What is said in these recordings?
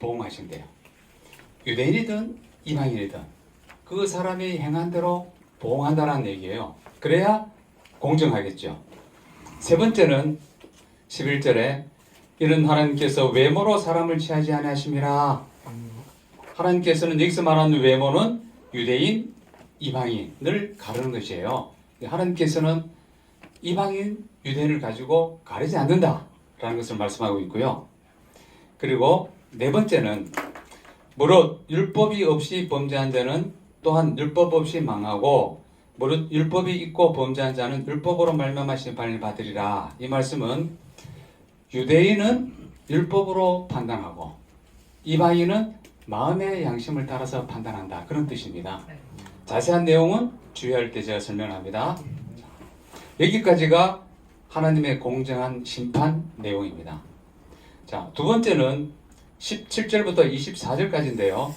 보응하신대요. 유대인이든 이방인이든 그 사람이 행한 대로 보응한다는 얘기예요. 그래야 공정하겠죠. 세 번째는 11절에 이는 하나님께서 외모로 사람을 취하지 아니하심이라. 하나님께서는 여기서 말하는 외모는 유대인, 이방인을 가르는 것이에요. 하나님께서는 이방인, 유대인을 가지고 가리지 않는다라는 것을 말씀하고 있고요. 그리고 네 번째는 무릇 율법이 없이 범죄한 자는 또한 율법 없이 망하고 무릇 율법이 있고 범죄한 자는 율법으로 말미암아 심판을 받으리라. 이 말씀은 유대인은 율법으로 판단하고 이방인은 마음의 양심을 따라서 판단한다. 그런 뜻입니다. 자세한 내용은 주의할 때 제가 설명합니다. 여기까지가 하나님의 공정한 심판 내용입니다. 자, 두 번째는 17절부터 24절까지인데요.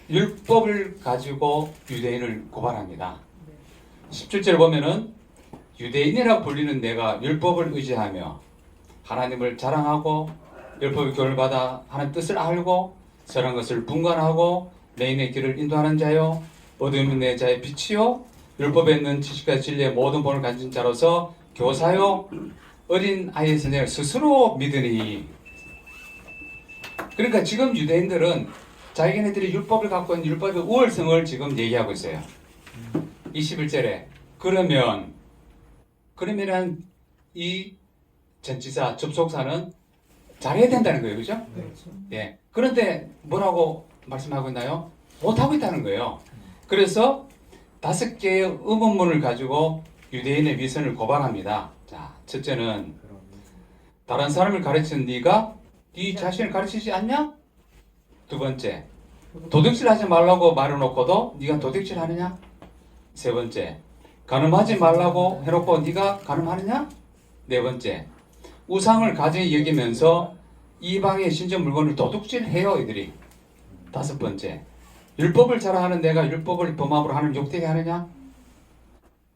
율법을 가지고 유대인을 고발합니다. 17절 보면은 유대인이라고 불리는 내가 율법을 의지하며 하나님을 자랑하고 율법의 교훈을 받아 하나님 뜻을 알고 선한 것을 분간하고 내 인의 길을 인도하는 자요 어둠 있는 내 자의 빛이요 율법에 있는 지식과 진리의 모든 본을 가진 자로서 교사요 어린 아이의 선생을 스스로 믿으니. 그러니까 지금 유대인들은 자기네들이 율법을 갖고 있는 율법의 우월성을 지금 얘기하고 있어요. 21절에 그러면 이 전치사 접속사는 잘해야 된다는 거예요. 그죠? 그렇죠. 예. 그런데 뭐라고 말씀하고 있나요? 못하고 있다는 거예요. 그래서 5개의 의문문을 가지고 유대인의 위선을 고발합니다. 자, 첫째는 다른 사람을 가르치는 네가 네 자신을 가르치지 않냐? 두 번째, 도둑질 하지 말라고 말해놓고도 네가 도둑질 하느냐? 세 번째, 간음하지 말라고 해놓고 네가 간음하느냐? 네 번째, 우상을 가지게 여기면서 이방의 신전 물건을 도둑질해요 이들이. 다섯 번째, 율법을 자랑하는 내가 율법을 범함으로 하나님 욕되게 하느냐?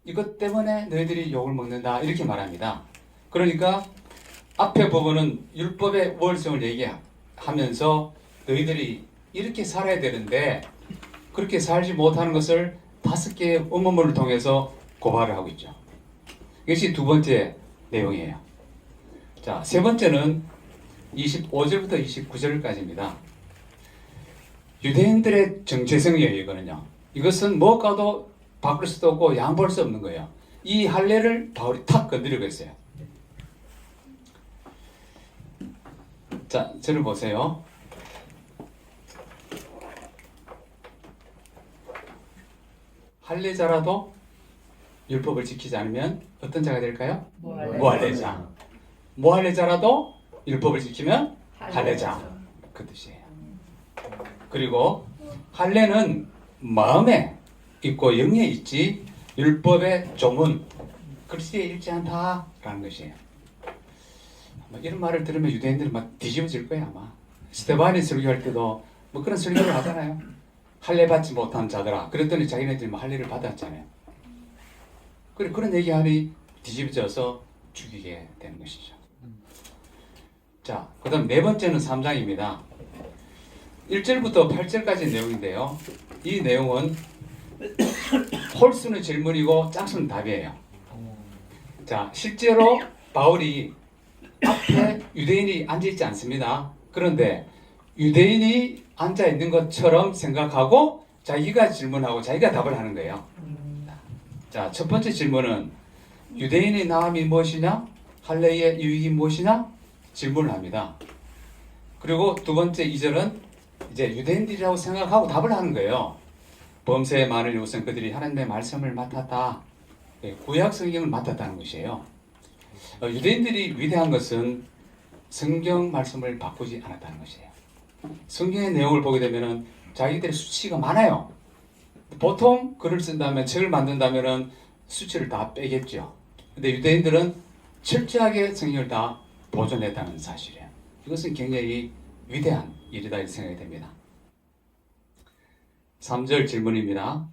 이것 때문에 너희들이 욕을 먹는다 이렇게 말합니다. 그러니까 앞에 부분은 율법의 우월성을 얘기하면서 너희들이 이렇게 살아야 되는데 그렇게 살지 못하는 것을 5개의 의문문을 통해서 고발을 하고 있죠. 이것이 두 번째 내용이에요. 자, 세 번째는 25절부터 29절까지입니다. 유대인들의 정체성이에요, 이거는요. 이것은 무엇과도 바꿀 수도 없고 양보할 수 없는 거예요. 이 할례를 바울이 탁 건드리고 있어요. 자, 저를 보세요. 할례자라도 율법을 지키지 않으면 어떤 자가 될까요? 무할례자. 무할례자라도 율법을 지키면 할례자. 그 뜻이에요. 그리고 할례는 마음에 있고 영에 있지 율법의 조문, 글씨에 읽지 않다라는 것이에요. 이런 말을 들으면 유대인들은 막 뒤집어질 거예요 아마. 스테반이 설교할 때도 뭐 그런 설교를 하잖아요. 할례 받지 못한 자들아. 그랬더니 자기네들이 뭐 할례를 받았잖아요. 그런 얘기하니 뒤집어져서 죽이게 되는 것이죠. 자, 그 다음 네 번째는 3장입니다. 1절부터 8절까지 내용인데요. 이 내용은 홀수는 질문이고 짝수는 답이에요. 자, 실제로 바울이 앞에 유대인이 앉아있지 않습니다. 그런데 유대인이 앉아있는 것처럼 생각하고 자기가 질문하고 자기가 답을 하는 거예요. 자, 첫 번째 질문은 유대인의 나음이 무엇이냐? 할례의 유익이 무엇이냐? 질문을 합니다. 그리고 두 번째 2절은 이제 유대인들이라고 생각하고 답을 하는 거예요. 범죄의 많은 이웃은 그들이 하나님의 말씀을 맡았다. 구약 성경을 맡았다는 것이에요. 유대인들이 위대한 것은 성경 말씀을 바꾸지 않았다는 것이에요. 성경의 내용을 보게 되면 자기들의 수치가 많아요. 보통 글을 쓴다면, 책을 만든다면 수치를 다 빼겠죠. 근데 유대인들은 철저하게 성경을 다 보존했다는 사실이에요. 이것은 굉장히 위대한 일이다 이렇게 생각이 됩니다. 3절 질문입니다.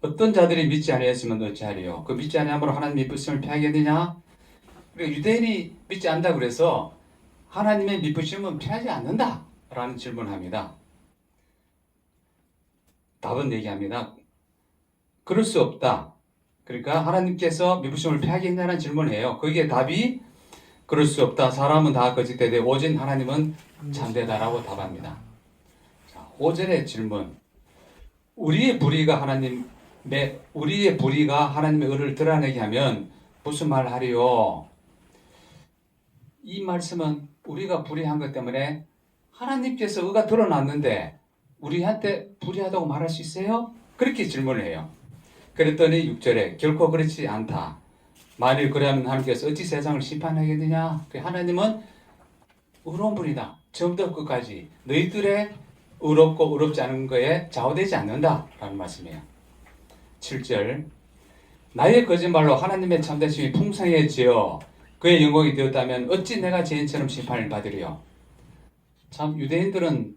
어떤 자들이 믿지 아니했으면 어찌하리요? 그 믿지 아니함으로 하나님 미쁘심을 피하겠느냐? 그리고 유대인이 믿지 않는다 그래서 하나님의 미쁘심은 피하지 않는다 라는 질문을 합니다. 답은 얘기합니다. 그럴 수 없다. 그러니까 하나님께서 미부심을 피하겠냐는 질문을 해요. 거기에 답이 그럴 수 없다. 사람은 다 거짓되되 오직 하나님은 참되다라고 답합니다. 자, 5절의 질문. 우리의 불의가 하나님의 의를 드러내게 하면 무슨 말을 하리요? 이 말씀은 우리가 불의한 것 때문에 하나님께서 의가 드러났는데 우리한테 불의하다고 말할 수 있어요? 그렇게 질문을 해요. 그랬더니 6절에 결코 그렇지 않다. 만일 그러면 하나님께서 어찌 세상을 심판하겠느냐? 하나님은 의로운 분이다. 처음부터 끝까지 너희들의 의롭고 의롭지 않은 거에 좌우되지 않는다 라는 말씀이에요. 7절 나의 거짓말로 하나님의 참되심이 풍성해지어 그의 영광이 되었다면 어찌 내가 죄인처럼 심판을 받으리요? 참 유대인들은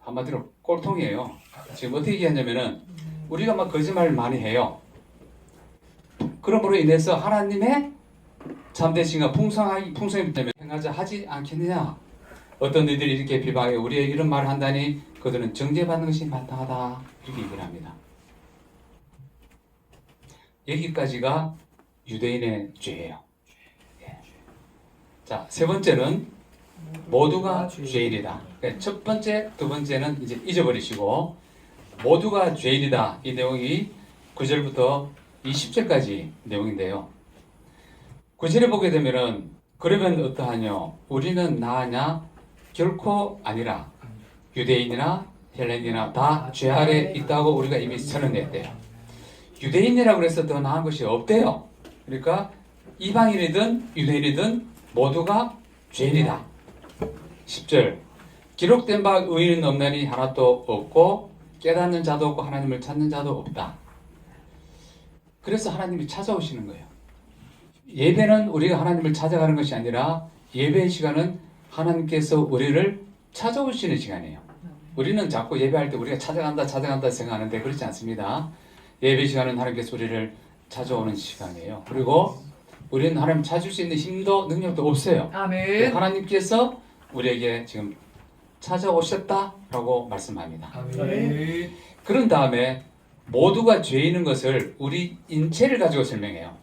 한마디로 꼴통이에요. 지금 어떻게 얘기하냐면은 우리가 막 거짓말을 많이 해요. 그러므로 인해서 하나님의 참되심과 풍성이 때문에 행하자 하지 않겠느냐? 어떤 이들이 이렇게 비방해 우리의 이런 말을 한다니 그들은 정죄받는 것이 마땅하다 이렇게 얘기를 합니다. 여기까지가 유대인의 죄예요. 자, 세 번째는 모두가 죄인이다. 첫 번째, 두 번째는 이제 잊어버리시고 모두가 죄인이다. 이 내용이 9절부터 20절까지 내용인데요. 9절에 보게 되면은 그러면 어떠하뇨? 우리는 나으냐? 결코 아니라 유대인이나 헬렌이나 다 죄 아래 있다고 우리가 이미 선언했대요. 유대인이라고 해서 더 나은 것이 없대요. 그러니까 이방인이든 유대인이든 모두가 죄인이다. 10절 기록된 바 의인은 없나니 하나도 없고 깨닫는 자도 없고 하나님을 찾는 자도 없다. 그래서 하나님이 찾아오시는 거예요. 예배는 우리가 하나님을 찾아가는 것이 아니라 예배의 시간은 하나님께서 우리를 찾아오시는 시간이에요. 우리는 자꾸 예배할 때 우리가 찾아간다 생각하는데 그렇지 않습니다. 예배 시간은 하나님께서 우리를 찾아오는 시간이에요. 그리고 우리는 하나님 찾을 수 있는 힘도 능력도 없어요. 아멘. 하나님께서 우리에게 지금 찾아오셨다라고 말씀합니다. 아멘. 그런 다음에 모두가 죄인인 것을 우리 인체를 가지고 설명해요.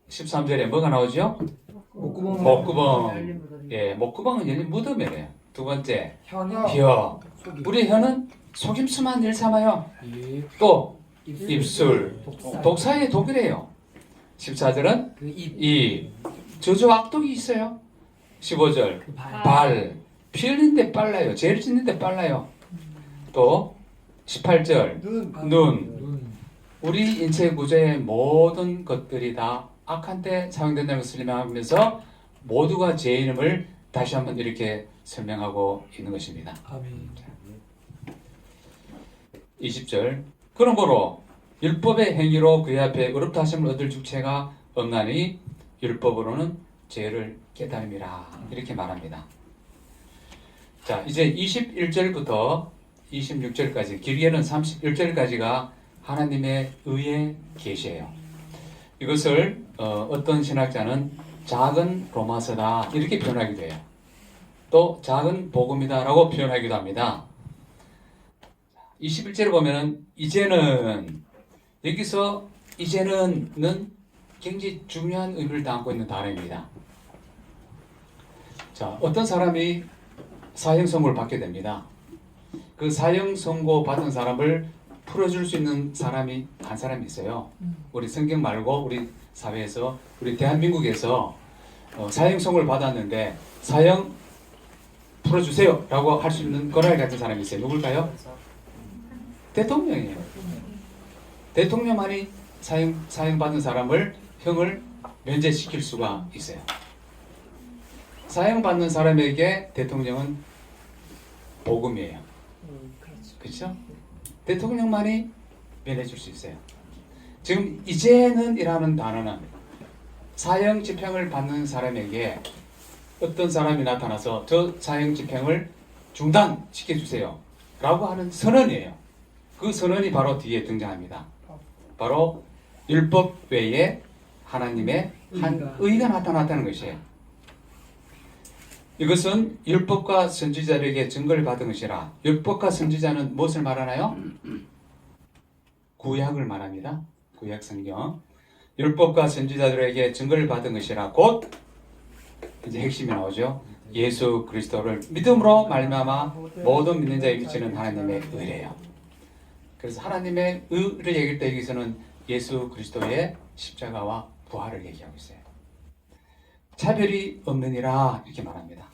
13절에 뭐가 나오죠? 목구멍. 예, 목구멍은 열린 무덤이래요. 두 번째, 혀. 우리 혀는 속임수만 일 삼아요. 또 입술. 독사의 독이래요. 14절은 입. 저주 악독이 있어요. 15절 발. 피 흘리는데 빨라요. 죄를 짓는데 빨라요. 또 18절 눈. 우리 인체 구조의 모든 것들이 다 악한 때 사용된다는 것을 설명하면서 모두가 죄인임을 다시 한번 이렇게 설명하고 있는 것입니다. 아멘. 20절 그러므로 율법의 행위로 그의 앞에 의롭다 하심을 얻을 주체가 없나니 율법으로는 죄를 깨달음이라 이렇게 말합니다. 자, 이제 21절부터 26절까지 길게는 31절까지가 하나님의 의의 계시예요. 이것을 어떤 신학자는 작은 로마서다 이렇게 표현하기도 해요. 또 작은 복음이다 라고 표현하기도 합니다. 21절에 보면은 이제는 여기서 이제는은 굉장히 중요한 의미를 담고 있는 단어입니다. 자, 어떤 사람이 사형 선고를 받게 됩니다. 그 사형 선고 받은 사람을 풀어줄 수 있는 사람이 한 사람이 있어요. 우리 성경 말고 우리 사회에서 우리 대한민국에서 사형 선고를 받았는데 사형 풀어주세요 라고 할 수 있는 권한을 가진 사람이 있어요. 누굴까요? 대통령이에요. 대통령만이 사형 받은 사람을 형을 면제시킬 수가 있어요. 사형 받는 사람에게 대통령은 복음이에요. 그렇죠? 대통령만이 면해줄 수 있어요. 지금 이제는 이라는 단어는 사형 집행을 받는 사람에게 어떤 사람이 나타나서 저 사형 집행을 중단시켜주세요 라고 하는 선언이에요. 그 선언이 바로 뒤에 등장합니다. 바로 율법 외에 하나님의 한 의가 나타났다는 것이에요. 이것은 율법과 선지자들에게 증거를 받은 것이라. 율법과 선지자는 무엇을 말하나요? 구약을 말합니다. 구약 성경. 율법과 선지자들에게 증거를 받은 것이라. 곧 이제 핵심이 나오죠. 예수 그리스도를 믿음으로 말미암아 모든 믿는 자에 미치는 하나님의 의래요. 그래서 하나님의 의를 얘기할 때 여기서는 예수 그리스도의 십자가와 부활을 얘기하고 있어요. 차별이 없느니라 이렇게 말합니다.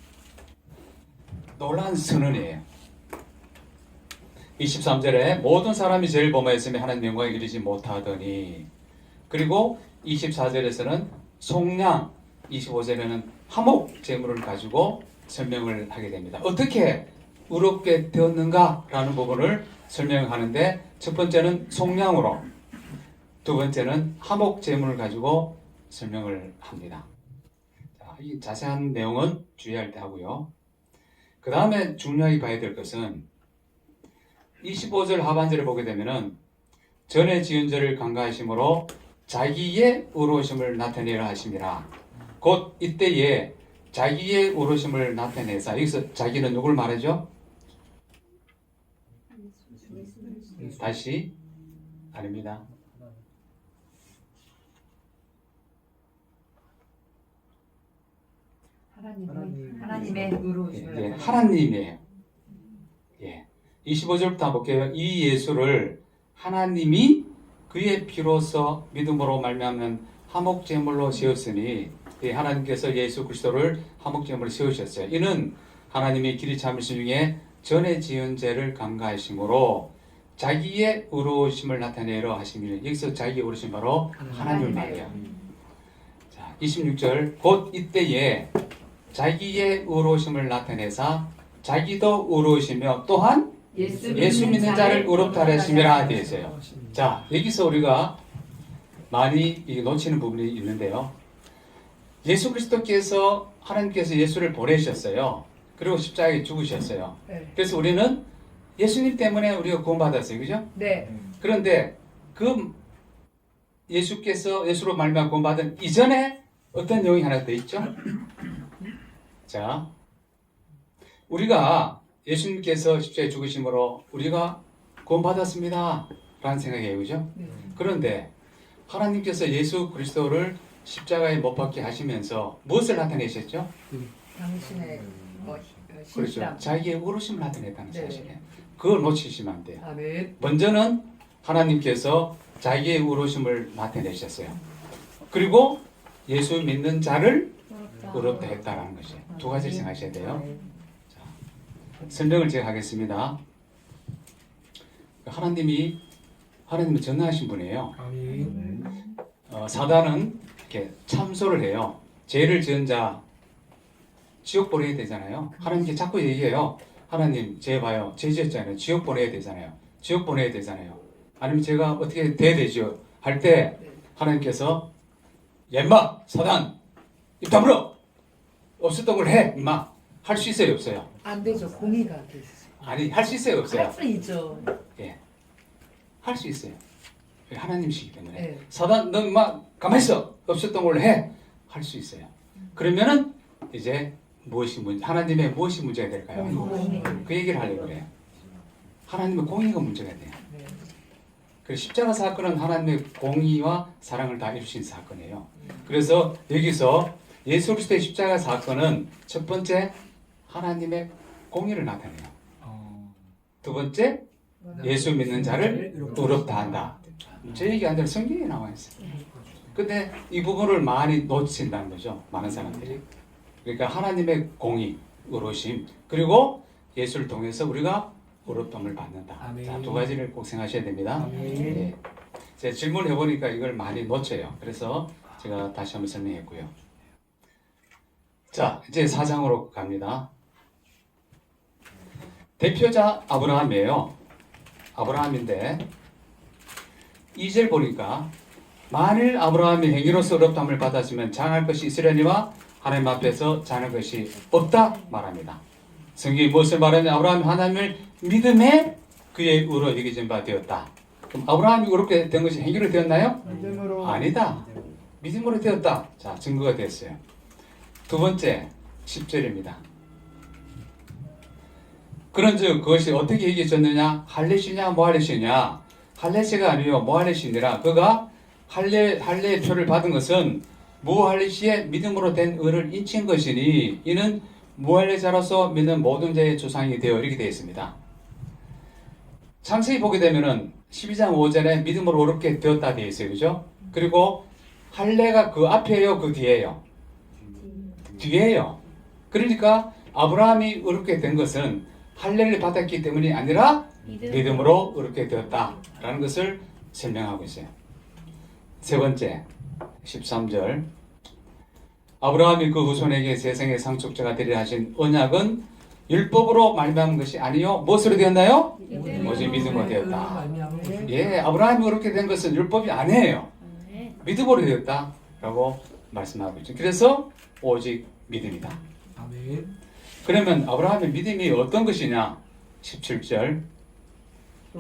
놀라운 선언이에요. 23절에 모든 사람이 죄를 범하였으며 하나님 영광에 이르지 못하더니, 그리고 24절에서는 속량, 25절에는 화목 제물을 가지고 설명을 하게 됩니다. 어떻게 의롭게 되었는가라는 부분을 설명하는데, 첫 번째는 속량으로, 두 번째는 화목 제물을 가지고 설명을 합니다. 자, 이 자세한 내용은 주의할 때 하고요. 그 다음에 중요하게 봐야 될 것은 25절 하반절에 보게 되면은 전에 지은 죄를 간과하심으로 자기의 의로우심을 나타내라 하심이라. 곧 이때에 자기의 의로우심을 나타내사. 여기서 자기는 누굴 말하죠? 다시 아닙니다. 하나님의 의로우심을 예, 하나님이에요. 예. 25절부터 볼게요. 이 예수를 하나님이 그의 피로서 믿음으로 말미암는 화목제물로 세웠으니, 하나님께서 예수 그리스도를 화목제물로 세우셨어요. 이는 하나님이 길이 참으신 중에 전에 지은 죄를 간과하심으로 자기의 의로우심을 나타내려 하심이니, 여기서 자기의 의로우심 바로 하나님을 말해요. 자, 26절 곧 이때에 자기의 의로우심을 나타내사 자기도 의로우시며 또한 예수 믿는 자를 의롭다 하심이라 되어 있어요. 자, 여기서 우리가 많이 놓치는 부분이 있는데요. 예수 그리스도께서, 하나님께서 예수를 보내셨어요. 그리고 십자가에 죽으셨어요. 그래서 우리는 예수님 때문에 우리가 구원받았어요. 그죠? 네. 그런데 그 예수께서 예수로 말미암아 구원받은 이전에 어떤 내용이 하나 더 있죠? 자, 우리가 예수님께서 십자가에 죽으심으로 우리가 구원받았습니다 라는 생각이에요. 그죠? 그런데 하나님께서 예수 그리스도를 십자가에 못 박게 하시면서 무엇을 나타내셨죠? 당신의 그렇죠. 신실함. 자기의 의로우심을 나타냈다는 네. 사실이에요. 그걸 놓치시면 안 돼요. 아멘. 먼저는 하나님께서 자기의 의로우심을 나타내셨어요. 그리고 예수 믿는 자를 의롭다 했다라는 것이에요. 두 가지를 생각하셔야 돼요. 자, 설명을 제가 하겠습니다. 하나님은 전능하신 분이에요. 사단은 이렇게 참소를 해요. 죄를 지은 자 지옥 보내야 되잖아요. 하나님께 자꾸 얘기해요. 하나님, 죄 봐요. 죄 지었잖아요. 지옥 보내야 되잖아요. 지옥 보내야 되잖아요. 아니면 제가 어떻게 돼야 되죠? 할 때 하나님께서 엠마, 사단, 입 다물어! 없었던 걸 해! 임마! 할 수 있어요? 없어요? 안 되죠. 공의가 돼 있어요. 아니, 할 수 있어요? 없어요? 할 수 있죠. 예. 할 수 있어요. 하나님이시기 때문에. 네. 사단, 너 임마, 가만히 있어! 없었던 걸 해! 할 수 있어요. 그러면은, 이제, 하나님의 무엇이 문제가 될까요? 그 얘기를 하려고 그래요. 하나님의 공의가 문제가 돼요. 네. 그 십자가 사건은 하나님의 공의와 사랑을 다 이루신 사건이에요. 그래서 여기서 예수 그리스도의 십자가 사건은 첫 번째 하나님의 공의를 나타내요. 두 번째 예수 믿는 자를 의롭다 한다. 제 얘기 안 되는 성경에 나와 있어요. 근데 이 부분을 많이 놓친다는 거죠. 많은 사람들이. 그러니까 하나님의 공의, 의로우심, 그리고 예수를 통해서 우리가 의롭다함을 받는다. 자, 두 가지를 꼭 생각하셔야 됩니다. 네. 제가 질문해 보니까 이걸 많이 놓쳐요. 그래서 제가 다시 한번 설명했고요. 자, 이제 4장으로 갑니다. 대표자 아브라함이에요. 아브라함인데 2절 보니까 만일 아브라함이 행위로서 의롭다함을 받았으면 장할 것이 있으려니와 하나님 앞에서 자는 것이 없다 말합니다. 성경이 무엇을 말하냐? 아브라함이 하나님을 믿음에 그의 의로 여겨진 바 되었다. 그럼 아브라함이 그렇게 된 것이 행위로 되었나요? 믿음으로. 아니다. 믿음으로 되었다. 자, 증거가 됐어요. 두 번째 10절입니다. 그런즉 그것이 어떻게 이겨졌느냐? 할례시냐 모할례시냐? 할례시가 아니요 모할례시니라. 그가 할례의 표를 받은 것은 무할례시의 믿음으로 된 의를 인친 것이니 이는 무할례자로서 믿는 모든 자의 조상이 되어 이렇게 되어 있습니다. 창세기 보게 되면은 12장 5절에 믿음으로 어렵게 되었다 되어 있어요. 그죠? 그리고 할례가 그 앞에요, 그 뒤에요? 뒤에요. 그러니까 아브라함이 어렵게 된 것은 할례를 받았기 때문이 아니라 믿음으로 어렵게 되었다라는 것을 설명하고 있어요. 세 번째 13절 아브라함이 그 후손에게 세상의 상속자가 되리라 하신 언약은 율법으로 말미암은 것이 아니요 무엇으로 되었나요? 오직 믿음으로 되었다. 예, 아브라함이 그렇게 된 것은 율법이 아니에요. 믿음으로 되었다라고 말씀하고 있죠. 그래서 오직 믿음이다. 아멘. 그러면 아브라함의 믿음이 어떤 것이냐? 17절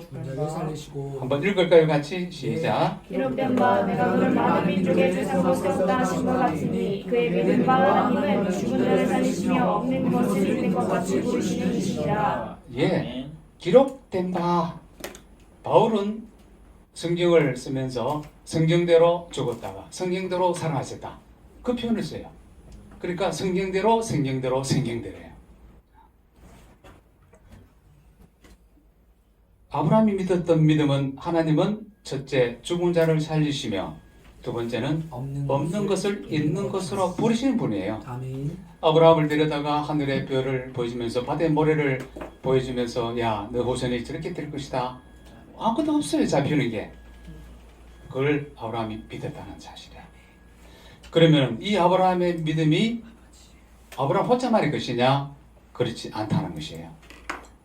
문자를 살리시고 한번 읽을까요? 같이 시작. 기록된 바 내가 그를 많은 민족의 조상으로 세웠다 하신 것 같으니 그의 믿은 바 하나님은 죽은 자를 살리시며 없는 것을 있는 것 같이 부르시는 이시라. 예, 기록된 바 바울은 성경을 쓰면서 성경대로 죽었다가 성경대로 살아나셨다. 그 표현을 써요. 그러니까 성경대로예요. 아브라함이 믿었던 믿음은 하나님은 첫째 죽은 자를 살리시며 두 번째는 없는 것을 있는 것으로 부르시는 분이에요. 아멘. 아브라함을 데려다가 하늘의 별을 보여주면서 바다의 모래를 보여주면서 야, 너 후손이 저렇게 될 것이다. 아무것도 없어요. 잡히는 게. 그걸 아브라함이 믿었다는 사실이야. 그러면 이 아브라함의 믿음이 아브라함 혼자만의 것이냐? 그렇지 않다는 것이에요.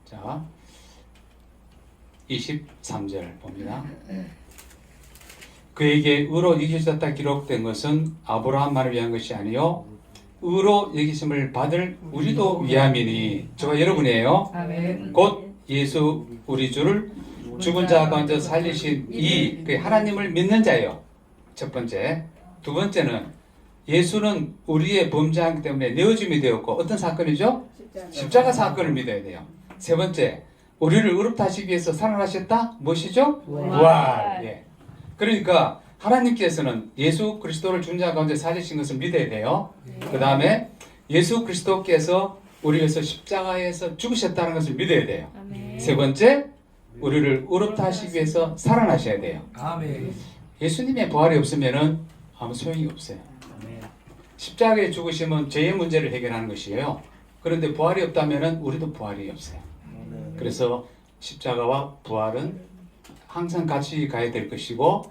자, 23절 봅니다. 그에게 의로 여기셨다 기록된 것은 아브라함만을 위한 것이 아니요 의로 여기심을 받을 우리도 위함이니 저와 여러분이에요. 아멘. 곧 예수 우리 주를 죽은 자 가운데 살리신 이 하나님을 믿는 자예요. 첫 번째. 두 번째는 예수는 우리의 범죄하기 때문에 내어줌이 되었고 어떤 사건이죠? 십자가 사건을 믿어야 돼요. 세 번째. 우리를 의롭다 하시기 위해서 살아나셨다? 무엇이죠? 부활. 예. 그러니까 하나님께서는 예수 그리스도를 죽은 자 가운데 살리신 것을 믿어야 돼요. 그 다음에 예수 그리스도께서 우리 위해서 십자가에서 죽으셨다는 것을 믿어야 돼요. 세 번째, 우리를 의롭다 하시기 위해서 살아나셔야 돼요. 아멘. 예수님의 부활이 없으면은 아무 소용이 없어요. 십자가에 죽으시면 죄의 문제를 해결하는 것이에요. 그런데 부활이 없다면은 우리도 부활이 없어요. 그래서 십자가와 부활은 항상 같이 가야 될 것이고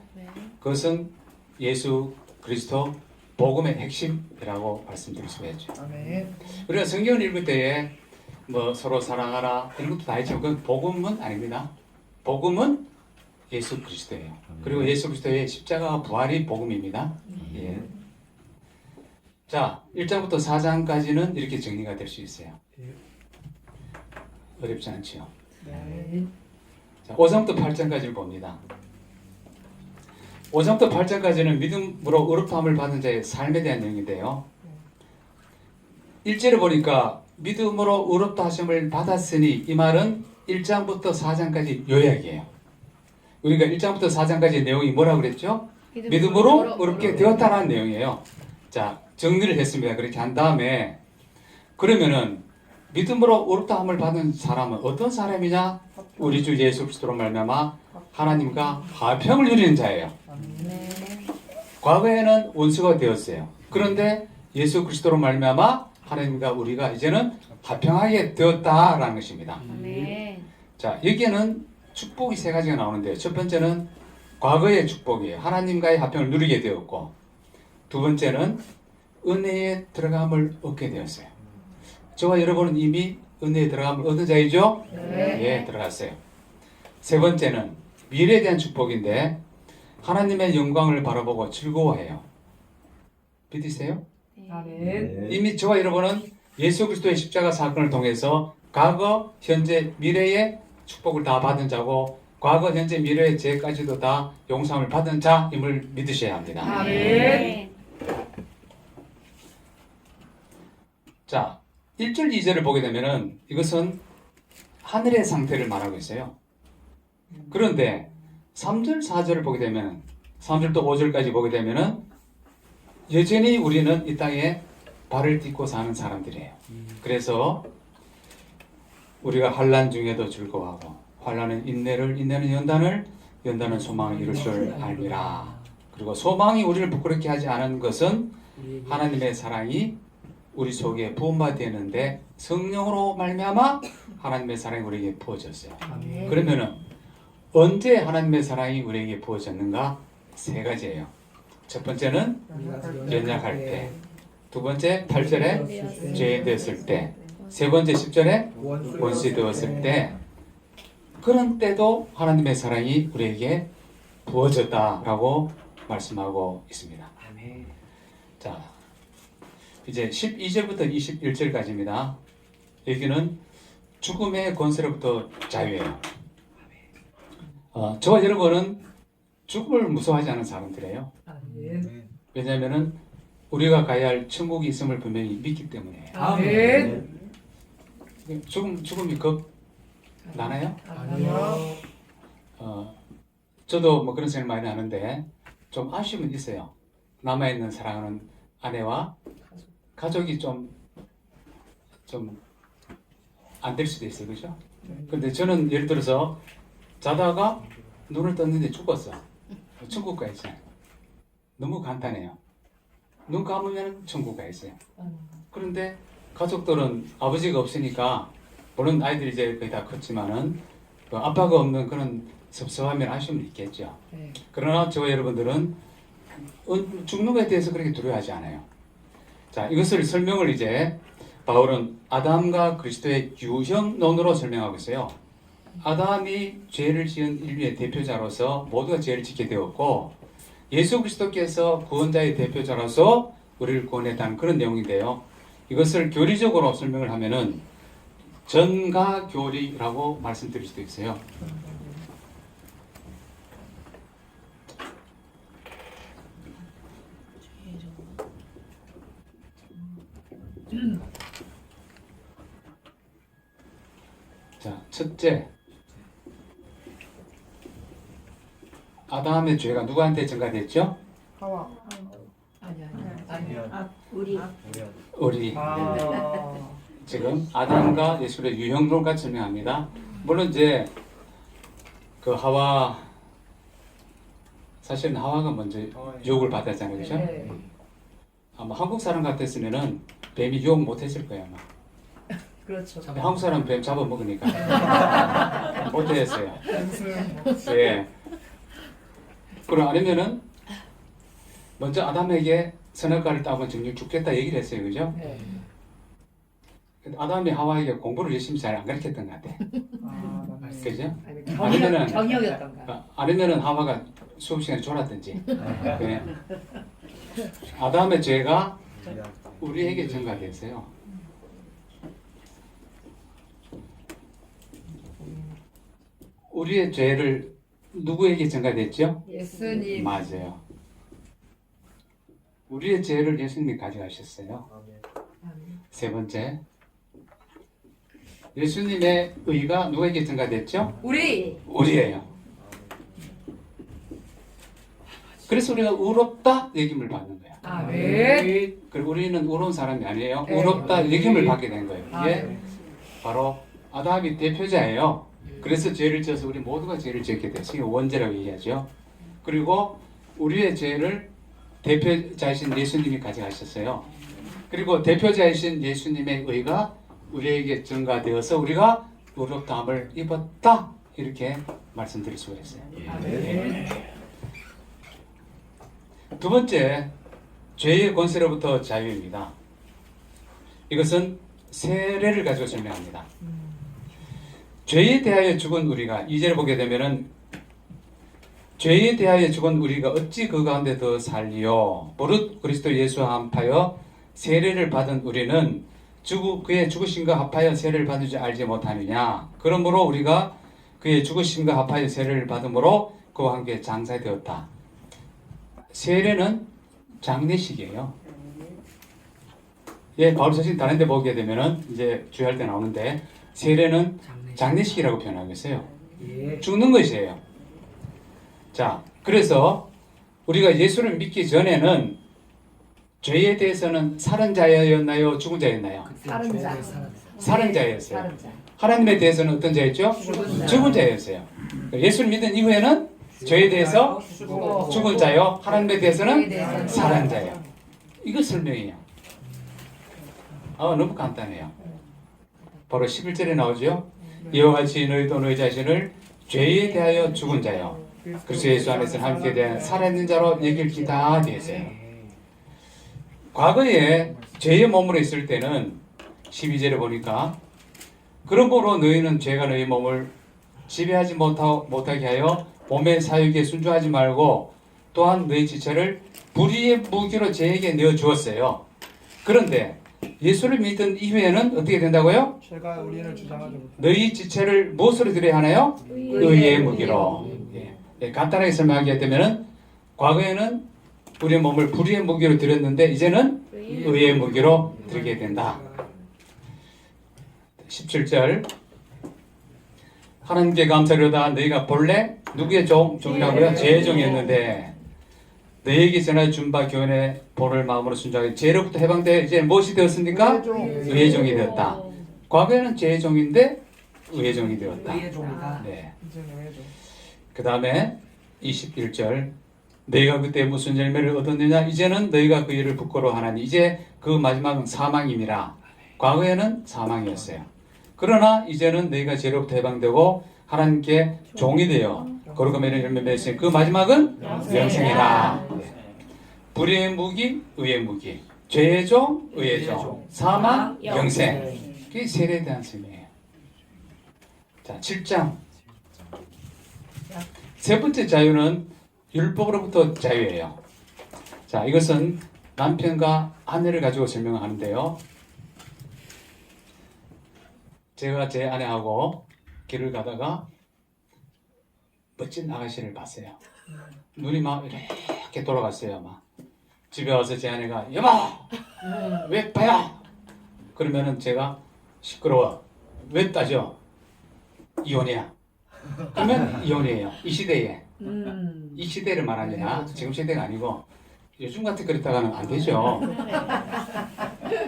그것은 예수 그리스도 복음의 핵심이라고 말씀드릴 수가 있죠. 아멘. 우리가 성경을 읽을 때에 뭐 서로 사랑하라 이런 것도 다 있지만 그건 복음은 아닙니다. 복음은 예수 그리스도예요. 그리고 예수 그리스도의 십자가와 부활이 복음입니다. 예. 자, 1장부터 4장까지는 이렇게 정리가 될 수 있어요. 어렵지 않지요. 아멘. 자, 5장부터 8장까지를 봅니다. 5장부터 8장까지는 믿음으로 의롭다함을 받은 자의 삶에 대한 내용인데요. 1절에 보니까 믿음으로 의롭다 하심을 받았으니 이 말은 1장부터 4장까지 요약이에요. 우리가 1장부터 4장까지 내용이 뭐라고 그랬죠? 믿음으로 의롭게 되었다는 내용이에요. 자, 정리를 했습니다. 그렇게 한 다음에 그러면은 믿음으로 의롭다함을 받은 사람은 어떤 사람이냐? 우리 주 예수 그리스도로 말미암아 하나님과 화평을 누리는 자예요. 과거에는 원수가 되었어요. 그런데 예수 그리스도로 말미암아 하나님과 우리가 이제는 화평하게 되었다라는 것입니다. 자, 여기에는 축복이 세 가지가 나오는데요. 첫 번째는 과거의 축복이에요. 하나님과의 화평을 누리게 되었고, 두 번째는 은혜에 들어감을 얻게 되었어요. 저와 여러분은 이미 은혜에 들어감을 얻은 자이죠? 예, 들어갔어요. 세 번째는 미래에 대한 축복인데 하나님의 영광을 바라보고 즐거워해요. 믿으세요? 아멘. 이미 저와 여러분은 예수 그리스도의 십자가 사건을 통해서 과거, 현재, 미래의 축복을 다 받은 자고 과거, 현재, 미래의 죄까지도 다 용서함을 받은 자임을 믿으셔야 합니다. 아멘. 자, 1절, 2절을 보게 되면은 이것은 하늘의 상태를 말하고 있어요. 그런데 3절, 4절을 보게 되면 3절부터 5절까지 보게 되면은 여전히 우리는 이 땅에 발을 딛고 사는 사람들이에요. 그래서 우리가 환난 중에도 즐거워하고 환난은 인내를, 인내는 연단을, 연단은 소망을 이룰 줄 알미라. 그리고 소망이 우리를 부끄럽게 하지 않은 것은 하나님의 사랑이 우리 속에 부음받되는데 성령으로 말미암아 하나님의 사랑이 우리에게 부어졌어요. 아멘. 그러면은 언제 하나님의 사랑이 우리에게 부어졌는가? 세 가지예요. 첫 번째는 연약할 때, 두 번째 8절에 죄인 되었을 때, 세 번째 10절에 원수 되었을 때, 그런 때도 하나님의 사랑이 우리에게 부어졌다라고 말씀하고 있습니다. 자, 이제 12절부터 21절까지입니다. 여기는 죽음의 권세로부터 자유예요. 저와 여러분은 죽음을 무서워하지 않은 사람들이에요. 아멘. 왜냐하면은 우리가 가야 할 천국이 있음을 분명히 믿기 때문이에요. 아멘. 죽음이 겁 나나요? 아니요. 저도 뭐 그런 생각 많이 하는데 좀 아쉬움은 있어요. 남아있는 사랑하는 아내와 가족이 좀 안 될 수도 있어요. 그죠? 근데 저는 예를 들어서 자다가 눈을 떴는데 죽었어. 천국 가 있어요. 너무 간단해요. 눈 감으면 천국 가 있어요. 그런데 가족들은 아버지가 없으니까 물론 아이들이 이제 거의 다 컸지만은 그 아빠가 없는 그런 섭섭하면 아쉬움이 있겠죠. 네. 그러나 저와 여러분들은 죽는 것에 대해서 그렇게 두려워하지 않아요. 자, 이것을 설명을 이제 바울은 아담과 그리스도의 유형론으로 설명하고 있어요. 아담이 죄를 지은 인류의 대표자로서 모두가 죄를 짓게 되었고 예수 그리스도께서 구원자의 대표자로서 우리를 구원했다는 그런 내용인데요. 이것을 교리적으로 설명을 하면은 전가교리라고 말씀드릴 수도 있어요. 자, 첫째, 아담의 죄가 누구한테 전가됐죠? 하와. 아니. 우리. 아. 지금 아담과 예수의 유형론까지 설명합니다. 물론 이제 그 하와, 사실은 하와가 먼저 유혹을 받았잖아요, 그죠? 네. 아마 한국 사람 같았으면은 뱀이 유혹 못했을 거예요, 아마. 그렇죠. 한국 사람 뱀 잡아먹으니까 못했어요. 예. 그럼 아니면은 먼저 아담에게 선악과를 따면 정녕 죽겠다 얘기를 했어요, 그죠? 네. 근데 아담이 하와에게 공부를 열심히 잘 안 가르쳤던 것 같아. 아, 맞네. 그죠? 아니면 경역이었던가. 아니면은 하와가 수업 시간에 졸았든지. 예. 아담의 죄가 우리에게 전가됐어요. 우리의 죄를 누구에게 전가됐죠? 예수님. 맞아요. 우리의 죄를 예수님이 가져가셨어요. 세 번째, 예수님의 의가 누구에게 전가됐죠? 우리예요. 그래서 우리가 의롭다 얘김을 받는 거야. 아멘. 그리고 우리는 의로운 사람이 아니에요. 네. 의롭다 얘김을 받게 된 거예요. 이게 아멘. 바로 아담이 대표자예요. 그래서 죄를 지어서 우리 모두가 죄를 지었게 됐어요. 원죄라고 얘기하죠. 그리고 우리의 죄를 대표자이신 예수님이 가져가셨어요. 그리고 대표자이신 예수님의 의가 우리에게 전가되어서 우리가 의롭다함을 입었다. 이렇게 말씀드릴 수가 있어요. 아멘. 두 번째, 죄의 권세로부터 자유입니다. 이것은 세례를 가지고 설명합니다. 죄에 대하여 죽은 우리가 2절에 보게 되면은 죄에 대하여 죽은 우리가 어찌 그 가운데 더 살리요? 무릇 그리스도 예수와 합하여 세례를 받은 우리는 그의 죽으심과 합하여 세례를 받은 줄 알지 못하느냐? 그러므로 우리가 그의 죽으심과 합하여 세례를 받음으로 그와 함께 장사되었다. 세례는 장례식이에요. 예, 바울 사실 다른 데 보게 되면은 이제 주의할 때 나오는데 세례는 장례식이라고 표현하고 있어요. 예. 죽는 것이에요. 자, 그래서 우리가 예수를 믿기 전에는 죄에 대해서는 살은 자였나요? 죽은 자였나요? 살은 자. 살은 자였어요. 살은 자. 하나님에 대해서는 어떤 자였죠? 죽은 자였어요. 예수를 믿은 이후에는 죄에 대해서 죽은 자요, 하나님에 대해서는 살은 자요. 이거 설명이에요. 너무 간단해요. 바로 11절에 나오죠. 이와 같이 너희도 너희 자신을 죄에 대하여 죽은 자요, 그리스도 예수 안에서 함께 대한 살아있는 자로 여길 기다 되어 있어요. 과거에 죄의 몸으로 있을 때는 12절에 보니까 그러므로 너희는 죄가 너희 몸을 지배하지 못하게 하여 몸의 사육에 순종하지 말고 또한 너희 지체를 불의의 무기로 죄에게 내어 주었어요. 그런데 예수를 믿은 이후에는 어떻게 된다고요? 제가 우리를 주장하지 못해. 너희 지체를 무엇으로 드려야 하나요? 의의 무기로. 간단하게 설명하게 되면은 과거에는 우리의 몸을 불의의 무기로 드렸는데 이제는 의의 무기로 드리게 된다. 17절 하나님께 감사하려다 너희가 본래 누구의 종이라고요? 죄의 종이었는데 너희에게 전하여 준 바 교훈의 본을 마음으로 순종하여 죄로부터 해방되어 이제 무엇이 되었습니까? 의의 종이 되었다. 과거에는 죄의 종인데 의의 종이 되었다. 의의 종이다. 네. 이제 왜죠? 그 다음에 21절 너희가 그때 무슨 열매를 얻었느냐 이제는 너희가 그 일을 부끄러워하나니 이제 그 마지막은 사망임이라. 과거에는 사망이었어요. 그러나 이제는 너희가 죄로부터 해방되고 하나님께 종이 되어 거룩함의 열매 맺으니 그 마지막은 영생이라. 불의의 무기, 의의 무기, 죄의 종, 의의 종, 사망, 영생. 그게 세례에 대한 설명이에요. 자, 7장 세 번째 자유는 율법으로부터 자유예요. 자, 이것은 남편과 아내를 가지고 설명하는데요. 제가 제 아내하고 길을 가다가 멋진 아가씨를 봤어요. 눈이 막 이렇게 돌아갔어요. 막 집에 와서 제 아내가 여보 왜 봐요? 그러면은 제가 시끄러워. 왜 따져? 이혼이야. 그러면 이혼이에요. 이 시대에. 이 시대를 말하냐? 지금 시대가 아니고 요즘 같은 그렇다가는 안 되죠.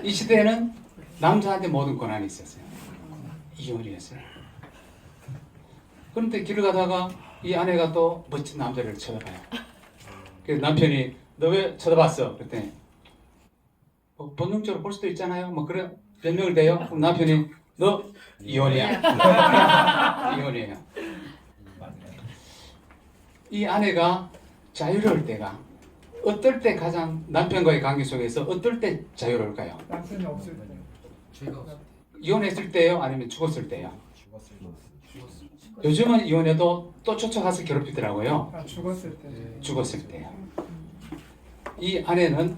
이 시대에는 남자한테 모든 권한이 있었어요. 이혼이었어요. 그런데 길을 가다가 이 아내가 또 멋진 남자를 쳐다봐요. 그래서 남편이 너 왜 쳐다봤어? 그랬더니 본능적으로 볼 수도 있잖아요. 뭐 그래 변명을 돼요. 그럼 남편이 너 이혼이야. 이혼이에요. 이 아내가 자유로울 때가 어떨 때 가장 남편과의 관계 속에서 어떨 때 자유로울까요? 남편이 없을 때. 죄가 없을 이혼했을 때요? 아니면 죽었을 때요? 요즘은 이혼해도 또 쫓아가서 괴롭히더라고요. 죽었을 때. 죽었을 때요. 이 아내는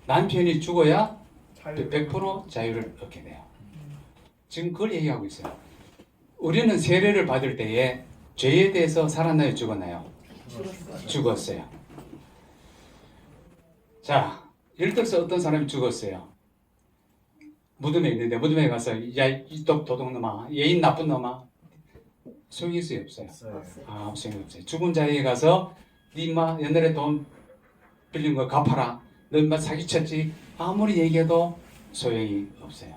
남편이 죽어야 자유. 100% 자유를 얻게 돼요. 지금 그걸 얘기하고 있어요. 우리는 세례를 받을 때에 죄에 대해서 살았나요? 죽었나요? 죽었어요. 자, 예를 들어서 어떤 사람이 죽었어요. 무덤에 있는데 무덤에 가서 야, 이 도둑놈아, 예인 나쁜 놈아, 소용이 있어요? 없어요? 소용이 없어요. 죽은 자리에 가서 니 인마 옛날에 돈 빌린 거 갚아라. 너 인마 사기쳤지. 아무리 얘기해도 소용이 없어요.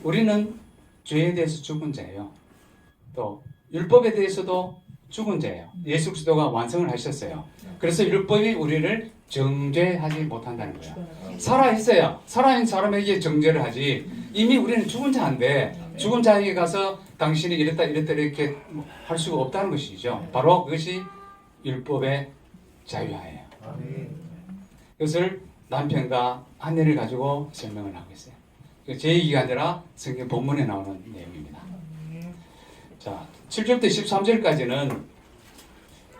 우리는 죄에 대해서 죽은 자예요. 또 율법에 대해서도 죽은 자예요. 예수 그리스도가 완성을 하셨어요. 그래서 율법이 우리를 정죄하지 못한다는 거예요. 살아있어요. 살아있는 사람에게 정죄를 하지. 이미 우리는 죽은 자인데 죽은 자에게 가서 당신이 이랬다 이렇게 할 수가 없다는 것이죠. 바로 그것이 율법의 자유하예요. 이것을 남편과 아내를 가지고 설명을 하고 있어요. 제 얘기가 아니라 성경 본문에 나오는 내용입니다. 자, 7절부터 13절까지는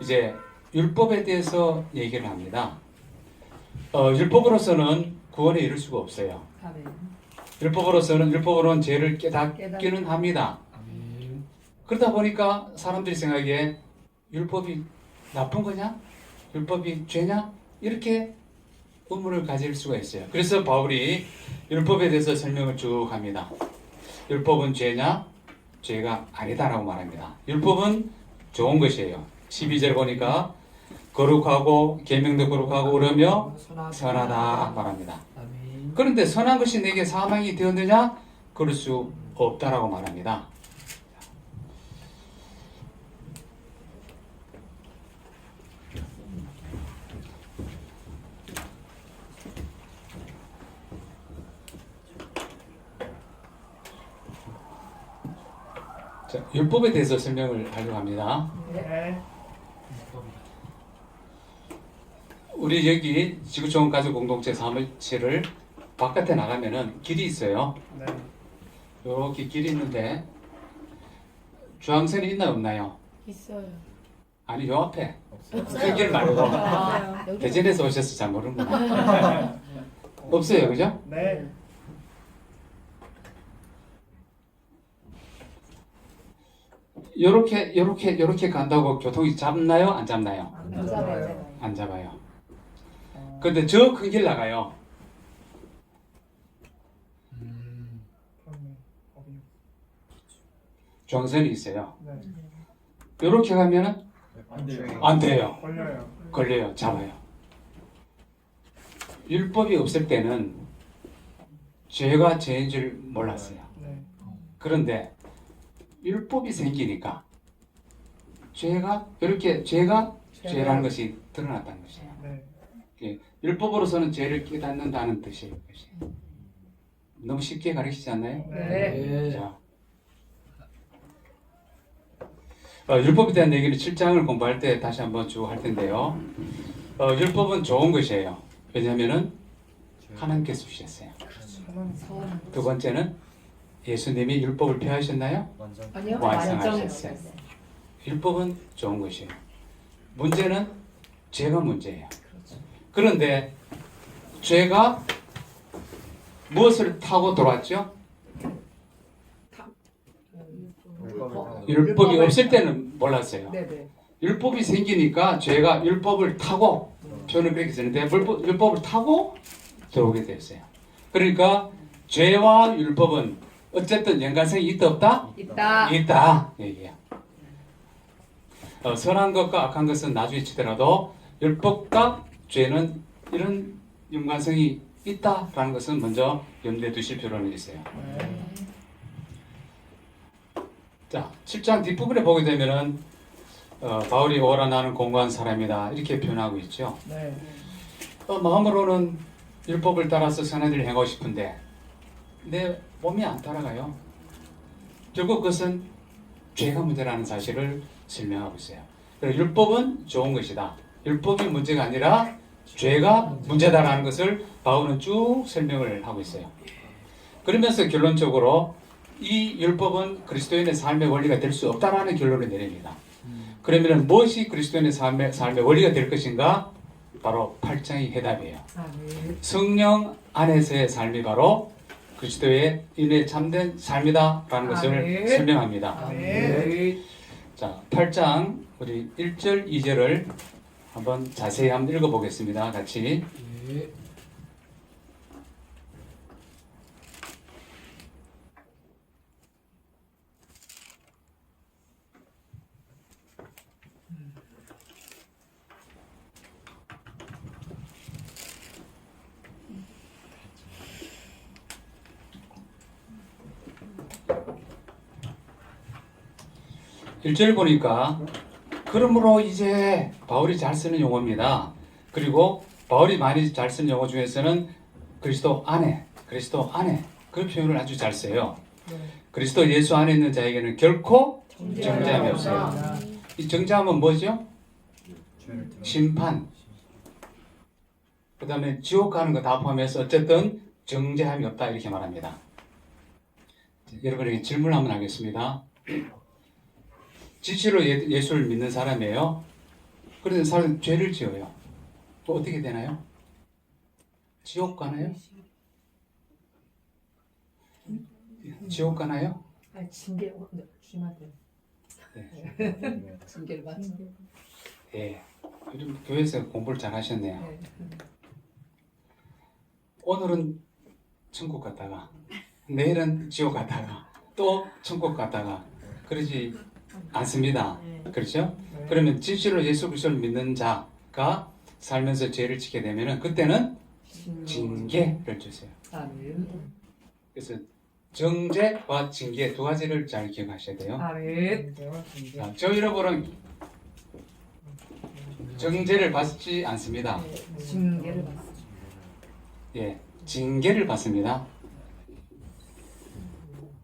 이제 율법에 대해서 얘기를 합니다. 율법으로서는 구원에 이를 수가 없어요. 율법으로는 죄를 깨닫기는 합니다. 그러다 보니까 사람들이 생각하기에 율법이 나쁜 거냐? 율법이 죄냐? 이렇게 의문을 가질 수가 있어요. 그래서 바울이 율법에 대해서 설명을 쭉 합니다. 율법은 죄냐? 죄가 아니다라고 말합니다. 율법은 좋은 것이에요. 12절 보니까 거룩하고 계명도 거룩하고 그러며 선하다 말합니다. 아멘. 그런데 선한 것이 내게 사망이 되었느냐? 그럴 수 없다라고 말합니다. 자, 율법에 대해서 설명을 하려고 합니다. 네. 우리 여기 지구촌 가족 공동체 사무실을 바깥에 나가면은 길이 있어요. 네. 이렇게 길이 있는데 주황선이 있나요, 없나요? 있어요. 아니, 요 앞에. 그 길 말고. 아, 여기 대전에서 오셔서 잘 모르는구나. 없어요, 그죠? 네. 요렇게 간다고 교통이 잡나요? 안 잡나요? 안 잡아요. 안 잡아요. 어, 근데 저 큰 길 나가요. 그렇네. 어디? 주황선이 있어요. 네. 요렇게 가면은 안 돼요. 안 돼요. 걸려요. 걸려요. 잡아요. 율법이 없을 때는 죄가 죄인 줄 몰랐어요. 네. 그런데 율법이 생기니까 죄가 이렇게 죄가 죄라는 것이 드러났다는 것이에요. 네. 예, 율법으로서는 죄를 깨닫는다는 뜻이에요. 너무 쉽게 가르치지 않나요? 네. 네. 자, 율법에 대한 얘기를 7장을 공부할 때 다시 한번 쭉 할 텐데요. 율법은 좋은 것이에요. 왜냐하면은 하나님께서 주셨어요. 선. 두 번째는 예수님이 율법을 폐하셨나요? 아니요. 완성하셨어요. 율법은 좋은 것이에요. 문제는 죄가 문제예요. 그런데 죄가 무엇을 타고 돌아왔죠? 율법이 없을 때는 몰랐어요. 네네. 율법이 생기니까 죄가 율법을 타고 저는 그렇게 쓰는데 율법을 타고 들어오게 되었어요. 그러니까 죄와 율법은 어쨌든 연관성이 있다 없다? 있다. 있다 얘기야. 선한 것과 악한 것은 나중에 치더라도 율법과 죄는 이런 연관성이 있다라는 것은 먼저 염두에 두실 필요는 있어요. 자, 7장 뒷부분에 보게 되면은 바울이 오라 나는 공고한 사람이다 이렇게 표현하고 있죠. 네. 마음으로는 율법을 따라서 선한 일을 행하고 싶은데 내 몸이 안 따라가요. 결국 그것은 죄가 문제라는 사실을 설명하고 있어요. 그래서 율법은 좋은 것이다. 율법이 문제가 아니라 죄가 문제다라는 것을 바울은 쭉 설명을 하고 있어요. 그러면서 결론적으로 이 율법은 그리스도인의 삶의 원리가 될 수 없다라는 결론을 내립니다. 그러면 무엇이 그리스도인의 삶의 원리가 될 것인가? 바로 8장이 해답이에요. 아멘. 성령 안에서의 삶이 바로 그리스도의 인의 참된 삶이다라는 것을 아멘. 설명합니다. 아멘. 자, 8장 우리 1절, 2절을 한번 자세히 한번 읽어보겠습니다. 같이. 네. 일절 보니까 그러므로 이제 바울이 잘 쓰는 용어입니다. 그리고 바울이 많이 잘 쓰는 용어 중에서는 그리스도 안에 그 표현을 아주 잘 써요. 그리스도 예수 안에 있는 자에게는 결코 정죄함이 없어요. 이 정죄함은 뭐죠? 심판. 그 다음에 지옥 가는 거 다 포함해서 어쨌든 정죄함이 없다 이렇게 말합니다. 여러분에게 질문 한번 하겠습니다. 지시로 예수를 믿는 사람이에요. 그런데 사람은 죄를 지어요. 또 어떻게 되나요? 지옥 가나요? 지옥 가나요? 아, 징계 주님한테 네. 징계를 받는. 예. 요즘 교회에서 공부를 잘 하셨네요. 네. 오늘은 천국 갔다가 내일은 지옥 갔다가 또 천국 갔다가 그러지 않습니다. 네. 그렇죠? 네. 그러면 진실로 예수 그리스도를 믿는 자가 살면서 죄를 지게 되면은 그때는 징계를 주세요. 아멘. 그래서 정죄와 징계 두 가지를 잘 기억하셔야 돼요. 아멘. 징계와 징계. 자, 저 여러분은 정죄를 받지 않습니다. 징계를 받습니다. 예, 징계를 받습니다.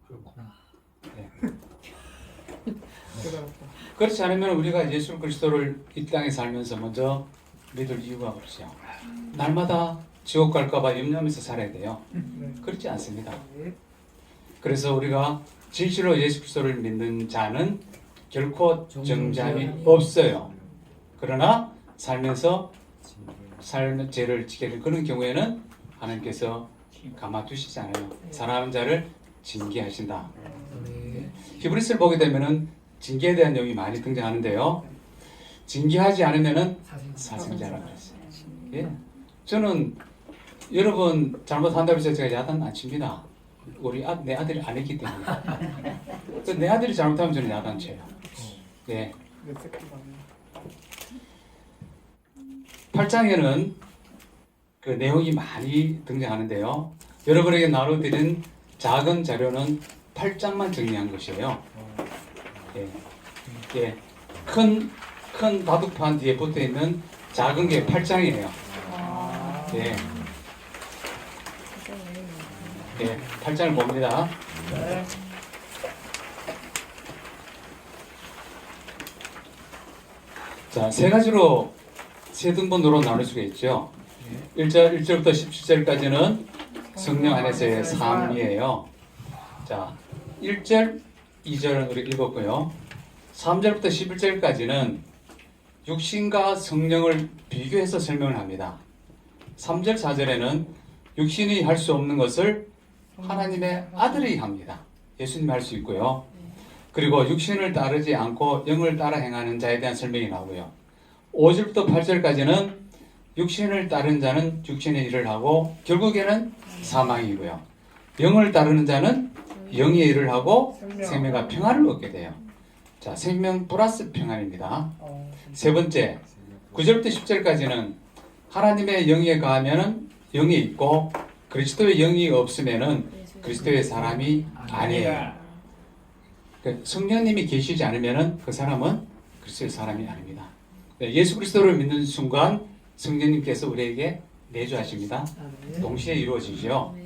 그렇구나. 깨달았다. 그렇지 않으면 우리가 예수 그리스도를 이 땅에 살면서 먼저 믿을 이유가 없죠. 날마다 지옥 갈까봐 염려하면서 살아야 돼요. 네. 그렇지 않습니다. 네. 그래서 우리가 진실로 예수 그리스도를 믿는 자는 결코 정죄함이 없어요. 그러나 살면서 삶의 죄를 지게 된 그런 경우에는 하나님께서 가만두시지 않아요. 사랑하는 자를 징계하신다. 아멘. 히브리서를 보게 되면은 징계에 대한 내용이 많이 등장하는데요. 징계하지 않으면은 사생자라고 그랬어요. 예. 저는 여러분 잘못한다고 해서 제가 야단 안 칩니다. 내 아들이 안 했기 때문에. 그래서 내 아들이 잘못하면 저는 야단 쳐요. 예. 내 새끼가 아니야. 8장에는 그 내용이 많이 등장하는데요. 여러분에게 나눠드린 작은 자료는 8장만 정리한 것이에요. 예. 예. 큰 바둑판 뒤에 붙어 있는 작은 게 8장이에요. 예. 예. 8장을 봅니다. 네. 자, 세 가지로 세 등분으로 나눌 수가 있죠. 1절부터 17절까지는 성령 안에서의 삶이에요. 자, 1절, 2절은 우리 읽었고요. 3절부터 11절까지는 육신과 성령을 비교해서 설명을 합니다. 3절, 4절에는 육신이 할 수 없는 것을 하나님의 아들이 합니다. 예수님이 할 수 있고요. 그리고 육신을 따르지 않고 영을 따라 행하는 자에 대한 설명이 나오고요. 5절부터 8절까지는 육신을 따른 자는 육신의 일을 하고 결국에는 사망이고요. 영을 따르는 자는 영의 일을 하고 생명과 평안을 얻게 돼요. 자, 생명 플러스 평안입니다. 세 번째, 9절부터 10절까지는 하나님의 영에 가하면은 영이 있고 그리스도의 영이 없으면은 그리스도의 사람이 아니에요. 성령님이 계시지 않으면은 그 사람은 그리스도의 사람이 아닙니다. 예수 그리스도를 믿는 순간 성령님께서 우리에게 내주하십니다. 동시에 이루어지죠.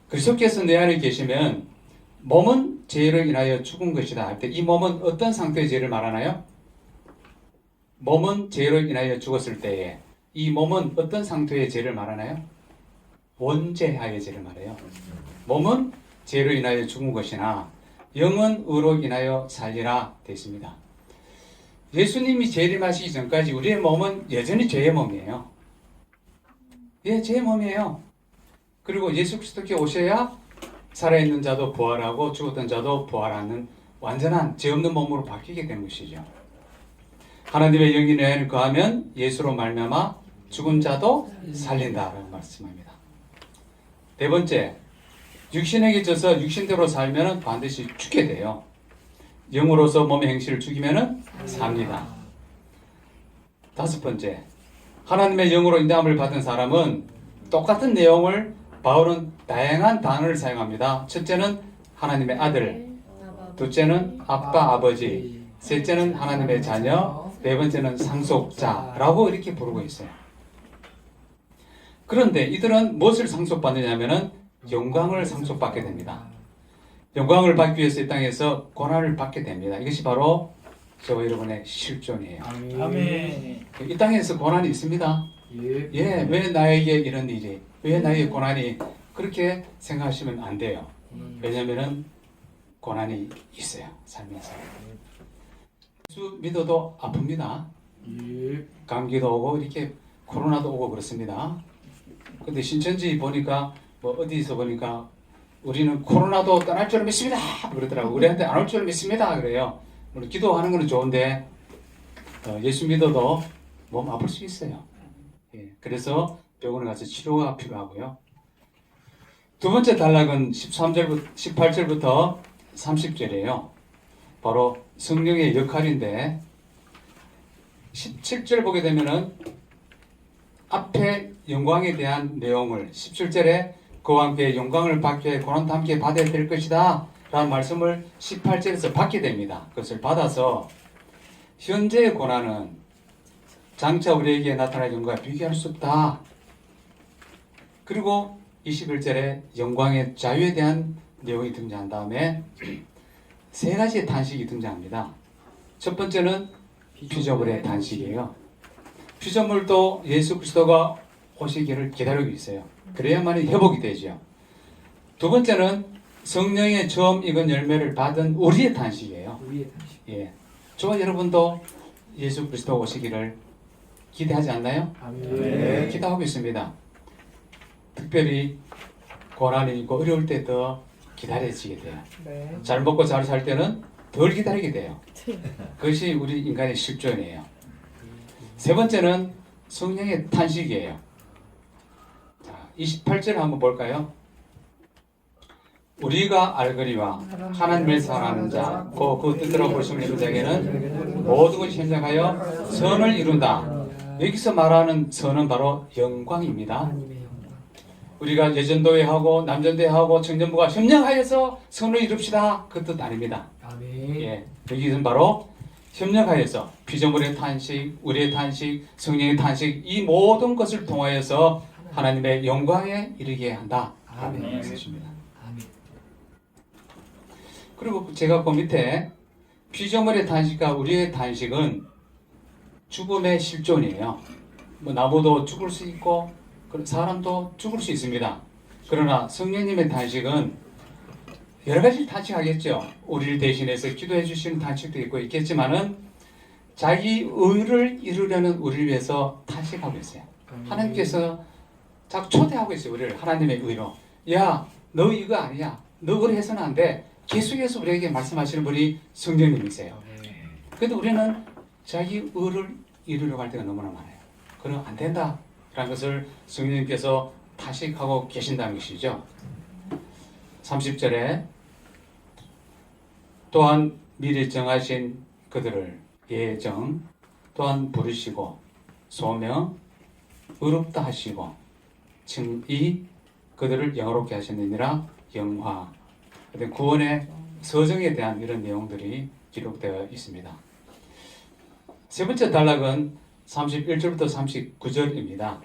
그리스도께서 내 안에 계시면 몸은 죄로 인하여 죽은 것이다 할 때 이 몸은 어떤 상태의 죄를 말하나요? 몸은 죄로 인하여 죽었을 때에 이 몸은 어떤 상태의 죄를 말하나요? 원죄하의 죄를 말해요. 몸은 죄로 인하여 죽은 것이나 영은 의로 인하여 살리라 되어 있습니다. 예수님이 재림하시기 전까지 우리의 몸은 여전히 죄의 몸이에요. 예, 죄의 몸이에요. 그리고 예수 그리스도께 오셔야 살아있는 자도 부활하고 죽었던 자도 부활하는 완전한 죄 없는 몸으로 바뀌게 된 것이죠. 하나님의 영이 내 안에 거하면 예수로 말미암아 죽은 자도 살린다라는 말씀입니다. 네 번째, 육신에게 져서 육신대로 살면 반드시 죽게 돼요. 영으로서 몸의 행실을 죽이면 삽니다. 다섯 번째, 하나님의 영으로 인도함을 받은 사람은 똑같은 내용을 바울은 다양한 단어를 사용합니다. 첫째는 하나님의 아들, 둘째는 아빠, 아버지, 셋째는 하나님의 자녀, 네 번째는 상속자라고 이렇게 부르고 있어요. 그런데 이들은 무엇을 상속받느냐면은 영광을 상속받게 됩니다. 영광을 받기 위해서 이 땅에서 고난을 받게 됩니다. 이것이 바로 저와 여러분의 실존이에요. 아멘. 이 땅에서 고난이 있습니다. 예, 왜 나에게 이런 일이, 왜 나에게 고난이, 그렇게 생각하시면 안 돼요. 왜냐면은 고난이 있어요, 살면서. 예수 믿어도 아픕니다. 감기도 오고 이렇게 코로나도 오고 그렇습니다. 근데 신천지 보니까 뭐 어디서 보니까 우리는 코로나도 떠날 줄 믿습니다 그러더라고. 우리한테 안 올 줄 믿습니다 그래요. 물론 기도하는 건 좋은데 예수 믿어도 몸 아플 수 있어요. 예, 그래서 병원에 가서 치료가 필요하고요. 두 번째 단락은 18절부터 30절이에요. 바로 성령의 역할인데 17절 보게 되면은 앞에 영광에 대한 내용을 17절에 그와 함께 영광을 받기 위해 고난도 함께 받아야 될 것이다 라는 말씀을 18절에서 받게 됩니다. 그것을 받아서 현재의 고난은 장차 우리에게 나타날 영광과 비교할 수 없다. 그리고 21절에 영광의 자유에 대한 내용이 등장한 다음에 세 가지의 단식이 등장합니다. 첫 번째는 피조물의 단식이에요. 피조물도 예수 그리스도가 오시기를 기다리고 있어요. 그래야만이 회복이 되죠. 두 번째는 성령의 처음 익은 열매를 받은 우리의 단식이에요. 우리의 단식. 예. 저와 여러분도 예수 그리스도 오시기를 기대하지 않나요? 아멘. 기도하고 있습니다. 특별히 고난이 있고 어려울 때 더 기다려지게 돼요. 네. 잘 먹고 잘 살 때는 덜 기다리게 돼요. 그것이 우리 인간의 실존이에요. 세 번째는 성령의 탄식이에요. 자, 28절 한번 볼까요? 우리가 알거니와 하나님을 사랑하는 자, 그 뜻대로 보시면 있는 자에게는 모든 것이 현장하여 선을 이룬다. 여기서 말하는 선은 바로 영광입니다. 하나님의 영광. 우리가 예전도회하고 남전도회하고 청년부가 협력하여서 선을 이룹시다. 그 뜻 아닙니다. 아멘. 예, 여기서는 바로 협력하여서 피조물의 탄식, 우리의 탄식, 성령의 탄식 이 모든 것을 통하여서 하나님의 영광에 이르게 한다. 아멘. 라는 뜻입니다. 아멘. 그리고 제가 그 밑에 피조물의 탄식과 우리의 탄식은 죽음의 실존이에요. 뭐 나무도 죽을 수 있고 사람도 죽을 수 있습니다. 그러나 성령님의 탄식은 여러 가지 탄식하겠죠. 우리를 대신해서 기도해 주시는 탄식도 있고 있겠지만은 자기 의를 이루려는 우리를 위해서 탄식하고 있어요. 하나님께서 자꾸 초대하고 있어요. 우리를 하나님의 의로. 야, 너 이거 아니야. 너 그래 해서는 안 돼. 계속해서 우리에게 말씀하시는 분이 성령님이세요. 그런데 우리는 자기 의를 이루려고 할 때가 너무나 많아요. 그럼 안 된다. 라는 것을 성령님께서 탄식하고 계신다는 것이죠. 30절에 또한 미리 정하신 그들을 예정 또한 부르시고 소명 의롭다 하시고 칭의 그들을 영화롭게 하셨느니라 영화. 구원의 서정에 대한 이런 내용들이 기록되어 있습니다. 세 번째 단락은 31절부터 39절입니다.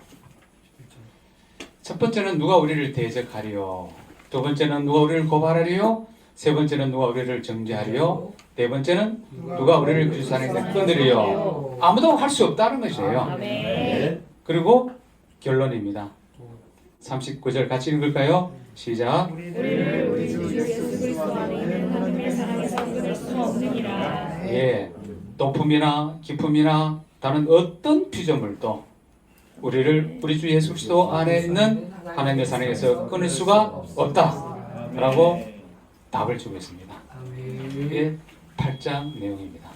첫 번째는 누가 우리를 대적하리요. 두 번째는 누가 우리를 고발하리요. 세 번째는 누가 우리를 정죄하리요. 네 번째는 누가 우리를 그 세상에서 끊으리요. 아무도 할 수 없다는 것이에요. 아멘. 그리고 결론입니다. 39절 같이 읽을까요? 시작. 우리를 우리 주 예수 그리스도 안에 있는 하나님의 사랑에서 끊을 수 없느니라. 예, 높음이나 깊음이나 다른 어떤 피조물도 우리를 우리 주 예수 그리스도 안에 있는 하나님의 사랑에서 끊을 수가 없다라고 답을 주고 있습니다. 아멘. 이게 8장 내용입니다.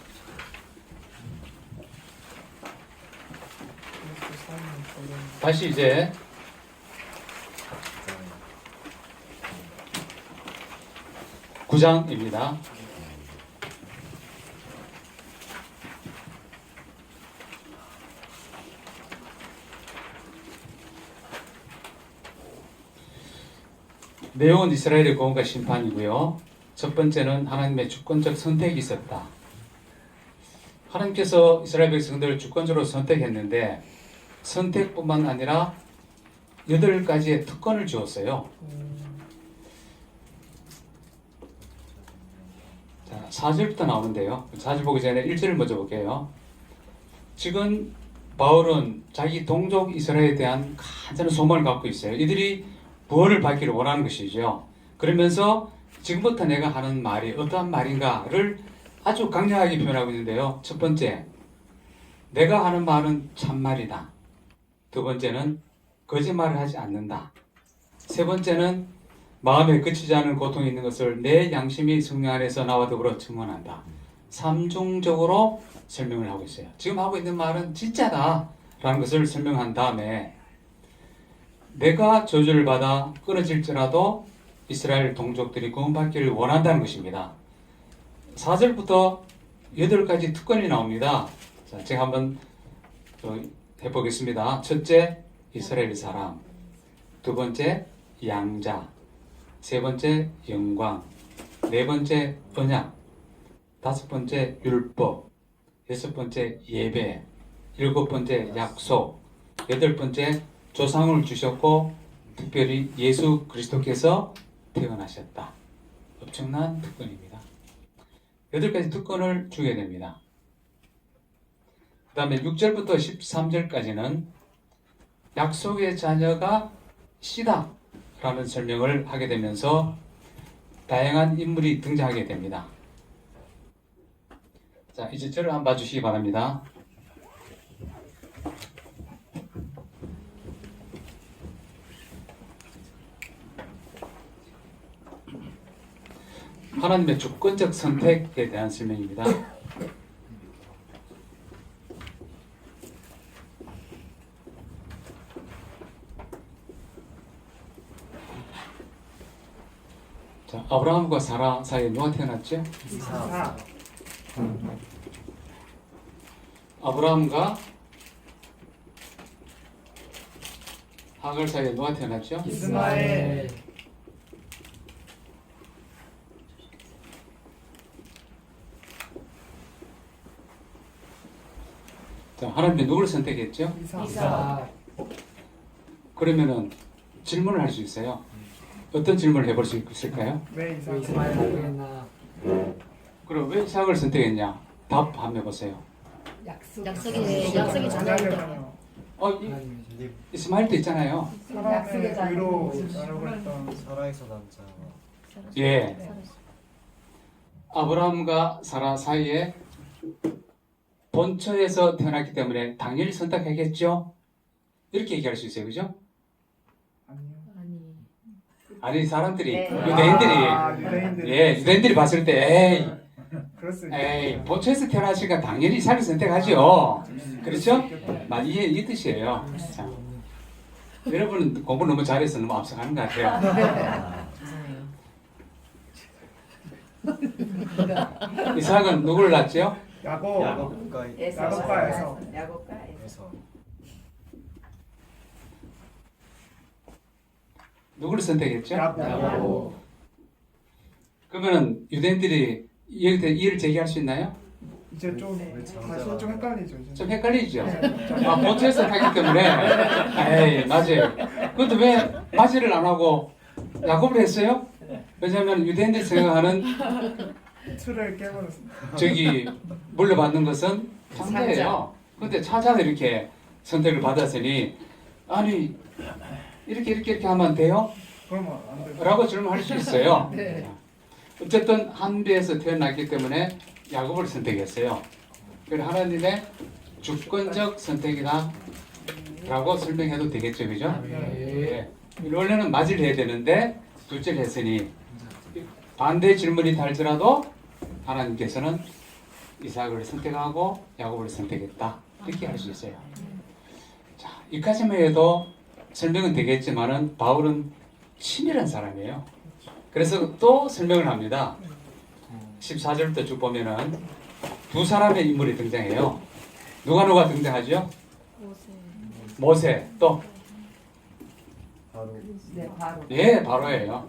다시 이제 구장입니다 내용은 이스라엘의 구원과 심판이고요. 첫 번째는 하나님의 주권적 선택이 있었다. 하나님께서 이스라엘 백성들을 주권적으로 선택했는데 선택뿐만 아니라 8가지의 특권을 주었어요. 자, 4절부터 나오는데요. 4절 보기 전에 1절을 먼저 볼게요. 지금 바울은 자기 동족 이스라엘에 대한 간절한 소망을 갖고 있어요. 이들이 구원을 받기를 원하는 것이죠. 그러면서 지금부터 내가 하는 말이 어떠한 말인가를 아주 강력하게 표현하고 있는데요. 첫 번째, 내가 하는 말은 참말이다. 두 번째는 거짓말을 하지 않는다. 세 번째는 마음에 그치지 않은 고통이 있는 것을 내 양심이 성령 안에서 나와 더불어 증언한다. 삼중적으로 설명을 하고 있어요. 지금 하고 있는 말은 진짜다 라는 것을 설명한 다음에 내가 저주를 받아 끊어질지라도 이스라엘 동족들이 구원받기를 원한다는 것입니다. 4절부터 8가지 특권이 나옵니다. 자, 제가 한번 해보겠습니다. 첫째, 이스라엘 사람. 두 번째, 양자. 세 번째, 영광. 네 번째, 언약. 다섯 번째, 율법. 여섯 번째, 예배. 일곱 번째, 약속. 여덟 번째, 조상을 주셨고 특별히 예수 그리스도께서 태어나셨다. 엄청난 특권입니다. 8가지 특권을 주게 됩니다. 그 다음에 6절부터 13절까지는 약속의 자녀가 씨다 라는 설명을 하게 되면서 다양한 인물이 등장하게 됩니다. 자, 이제 저를 한번 봐주시기 바랍니다. 하나님의 주권적 선택에 대한 설명입니다. 자, 아브라함과 사라 사이에 누가 태어났죠? 이사. 아브라함과 하갈 사이에 누가 태어났죠? 이스마엘. 자, 하나님이 누구를 선택했죠? 이사. 그러면은 질문을 할 수 있어요. 어떤 질문을 해볼 수 있을까요? 왜 이사? 왜 이스마엘 하겠나? 그럼 왜 이삭을 선택했냐? 답 한번 해보세요. 약속이 자녀잖아요. 하나님의 이스마엘도 있잖아요. 사람의 의로 나라고 했던 살아있어 남자. 예. 아브라함과 사라 사이에 본처에서 태어났기 때문에 당연히 선택하겠죠? 이렇게 얘기할 수 있어요. 그죠? 아니요. 아니, 사람들이, 네. 유대인들이. 예, 유대인들이 봤을 때, 그럴 수 에이, 본처에서 태어나시니까 당연히 이삭을 선택하죠. 그렇죠? 이 뜻이에요. 자, 여러분은 공부 너무 잘해서 너무 앞서가는 것 같아요. 이삭은 누구를 낳았죠? 야곱. 야곱과 야곱과 에서. 에서 누구를 선택했죠? 야곱. 그러면은 유대인들이 여기서 이의를 제기할 수 있나요? 이제 좀 다시 좀 헷갈리죠. 이제. 좀 헷갈리죠? 네. 아, 본처에서 하기 때문에 에이, 맞아요. 그것도 왜 맞이를 안 하고 야곱을 했어요? 왜냐하면 유대인들이 생각하는 틀을 깨버렸습니다. 저기 물려받는 것은 창자예요. 근데 차자가 이렇게 선택을 받았으니 아니 이렇게 하면 돼요? 그러면 안 되죠. 라고 질문할 수 있어요. 어쨌든 한 배에서 태어났기 때문에 야곱을 선택했어요. 그래서 하나님의 주권적 선택이다 라고 설명해도 되겠죠, 그죠? 네. 원래는 맞이를 해야 되는데 둘째를 했으니 반대 질문이 달더라도 하나님께서는 이삭을 선택하고 야곱을 선택했다 이렇게 할 수 있어요. 자, 여기까지만 해도 설명은 되겠지만은 바울은 치밀한 사람이에요. 그래서 또 설명을 합니다. 14절부터 쭉 보면은 두 사람의 인물이 등장해요. 누가 등장하죠? 모세. 또 바로 예, 바로예요.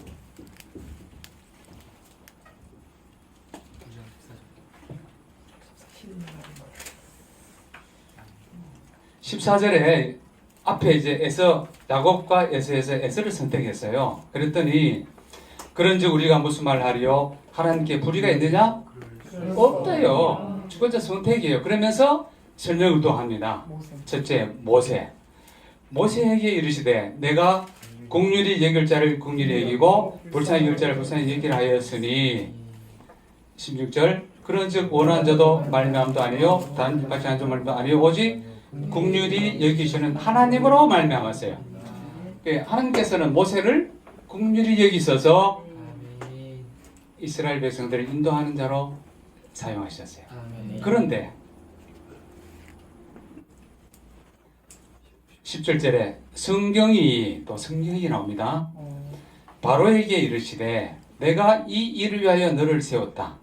14절에 앞에 이제 야곱과 에서에서 에서를 선택했어요. 그랬더니 그런즉 우리가 무슨 말 하리요? 하나님께 불의가 있느냐? 없대요. 주권자 선택이에요. 그러면서 설명을 또 합니다. 첫째, 모세. 모세에게 이르시되 내가 공률이 여길 자를 공률이 여기고 불쌍히 여길 자를 불쌍히 여기라 하였으니 16절 그런즉 원한 자도 말미암도 아니요 단 같이 한 점 말도 아니요 오직 국률이 여기시는 하나님으로 말미암았어요. 하나님께서는 모세를 국률이 여기셔서 이스라엘 백성들을 인도하는 자로 사용하셨어요. 그런데 17절에 성경이 나옵니다. 바로에게 이르시되 내가 이 일을 위하여 너를 세웠다.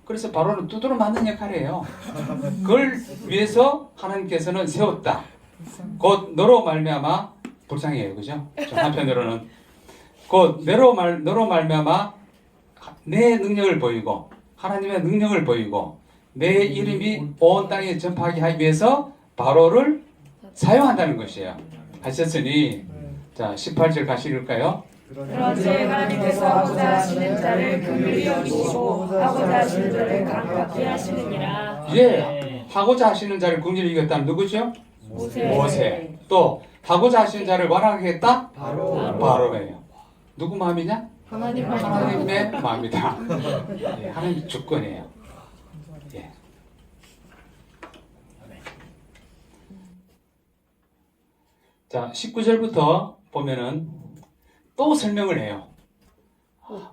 그래서 바로는 두드러 맞는 역할이에요. 그걸 위해서 하나님께서는 세웠다. 곧 너로 말미암아 불쌍해요, 그죠? 좀 한편으로는 곧 너로 말미암아 내 능력을 보이고 하나님의 능력을 보이고 내 이름이 온 땅에 전파하게 하기 위해서 바로를 사용한다는 것이에요. 하셨으니 자 18절 가시릴까요? 그런지 하나님께서 하고자 하시는 자를 긍휼히 여기시고 하고자 하시는 자를 가깝게 하시느니라. 예, 하고자 하시는 자를 긍휼히 여겼다는 누구죠? 모세. 또 하고자 하시는 자를 완악하겠다? 바로예요. 누구 마음이냐? 하나님의 마음이다. 예, 하나님 주권이에요. 예. 자, 19절부터 보면은 또 설명을 해요.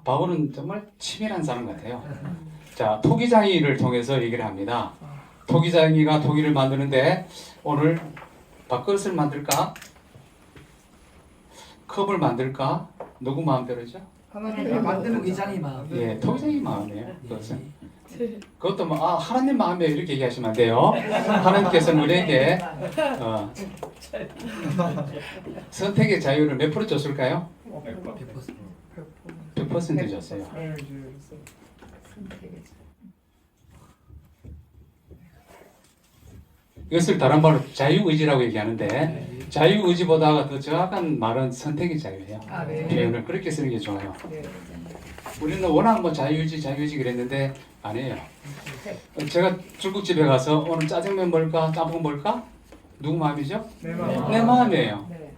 바울은 정말 치밀한 사람 같아요. 자, 토기장이를 통해서 얘기를 합니다. 토기장이가 토기를 만드는데 오늘 밥그릇을 만들까? 컵을 만들까? 누구 마음대로죠? 하나님이 만드는 이장이 마음. 예, 토기장이 마음이에요. 그것은. 그것도 뭐, 하나님 마음이에요. 이렇게 얘기하시면 안 돼요. 하나님께서는 우리에게 선택의 자유를 몇 프로 줬을까요? 100% 줬어요. 이것을 다른 말로 자유의지라고 얘기하는데 자유의지보다 더 정확한 말은 선택의 자유예요. 네. 표현을 그렇게 쓰는 게 좋아요. 네. 우리는 워낙 뭐 자유의지 그랬는데 아니에요. 제가 중국집에 가서 오늘 짜장면 먹을까 짬뽕 먹을까? 누구 마음이죠? 내 마음. 내 마음이에요. 네.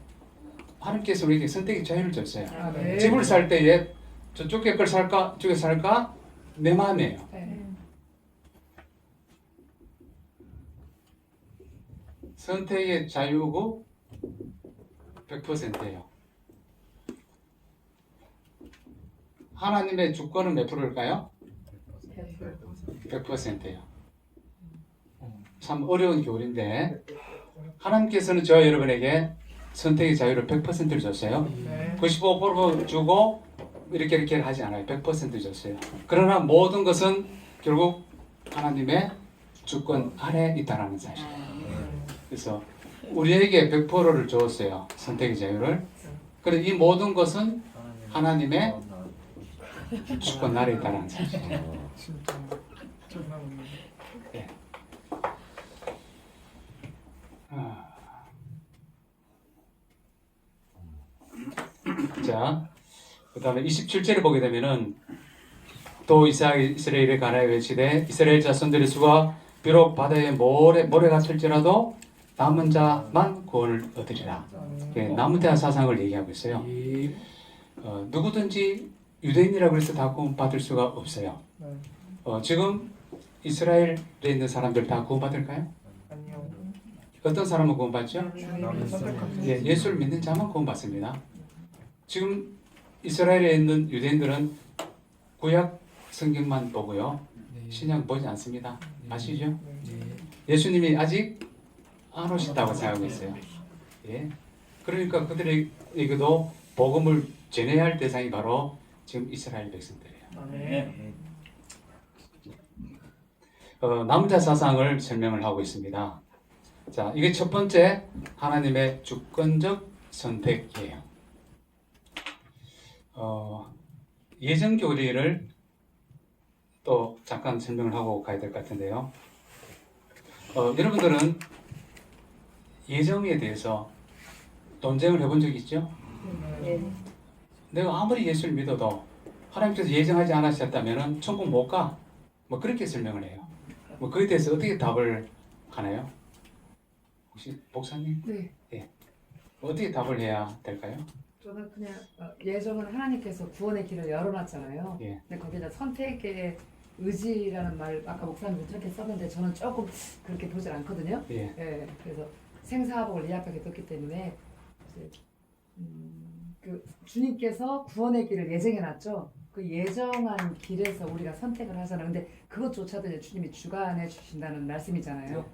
하나님께서 우리에게 선택의 자유를 줬어요. 네. 집을 살 때에 저쪽에 걸 살까 저쪽에 살까 내 마음이에요. 네. 선택의 자유고 100%예요. 하나님의 주권은 몇 프로일까요? 100%예요. 참 어려운 교리인데 하나님께서는 저와 여러분에게 선택의 자유를 100%를 줬어요. 네. 95% 주고 이렇게 하지 않아요. 100% 줬어요. 그러나 모든 것은 결국 하나님의 주권 아래 있다라는 사실이에요. 그래서 우리에게 100%를 주었어요. 선택의 자유를. 그래서 이 모든 것은 하나님의 주권 아래 있다는 사실이에요. 진짜 존나 웃네. 네. 자, 그 다음에 27절을 보게 되면은 또 이스라엘의 가나에 외치되 이스라엘 자손들의 수가 비록 바다에 모래가 칠지라도 남은 자만 구원을 얻으리라. 남은 자 사상을 얘기하고 있어요. 누구든지 유대인이라고 해서 다 구원 받을 수가 없어요. 네. 지금 이스라엘에 있는 사람들 다 구원 받을까요? 아니요. 어떤 사람은 구원 받죠? 주님이 선택하신 예, 예수를 믿는 자만 구원 받습니다. 지금 이스라엘에 있는 유대인들은 구약 성경만 보고요. 신약 보지 않습니다. 아시죠? 예수님이 아직 안 오셨다고 생각하고 있어요. 예. 그러니까 그들에게도 복음을 전해야 할 대상이 바로 지금 이스라엘 백성들이에요. 네. 남자 사상을 설명을 하고 있습니다. 자, 이게 첫 번째 하나님의 주권적 선택이에요. 예정 교리를 또 잠깐 설명을 하고 가야 될 것 같은데요. 여러분들은 예정에 대해서 논쟁을 해본 적 있죠? 네. 내가 아무리 예수를 믿어도 하나님께서 예정하지 않으셨다면 천국 못 가. 뭐 그렇게 설명을 해요. 뭐 그에 대해서 어떻게 답을 하나요? 혹시 목사님? 네. 예. 어떻게 답을 해야 될까요? 저는 그냥 예정은 하나님께서 구원의 길을 열어놨잖아요. 예. 근데 거기다 선택의 의지라는 말 아까 목사님도 그렇게 썼는데 저는 조금 그렇게 보질 않거든요. 예. 예. 그래서 생사하복을 예약하게 떴기 때문에 이제, 그 주님께서 구원의 길을 예정해놨죠. 그 예정한 길에서 우리가 선택을 하잖아요. 근데 그것조차도 이제 주님이 주관해 주신다는 말씀이잖아요.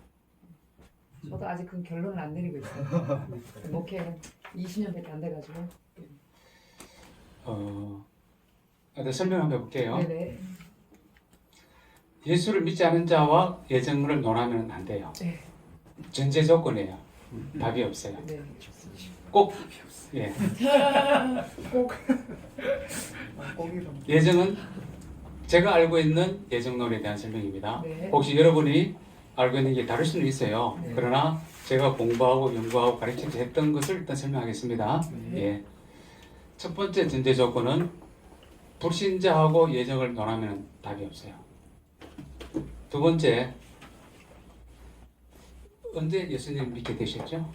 저도 아직 그 결론을 안 내리고 있어요. 목회 20년밖에 안 돼가지고. 일단 설명 한번 해볼게요. 네네. 예수를 믿지 않은 자와 예정을 논하면 안 돼요. 네. 전제 조건이에요. 답이 없어요. 네. 꼭 예. 거기서 예정은 제가 알고 있는 예정론에 대한 설명입니다. 네. 혹시 여러분이 알고 있는 게 다를 수는 있어요. 네. 그러나 제가 공부하고 연구하고 가르치면서 했던 것을 일단 설명하겠습니다. 네. 예. 첫 번째 전제 조건은 불신자하고 예정을 논하면 답이 없어요. 두 번째, 언제 예수님 믿게 되셨죠?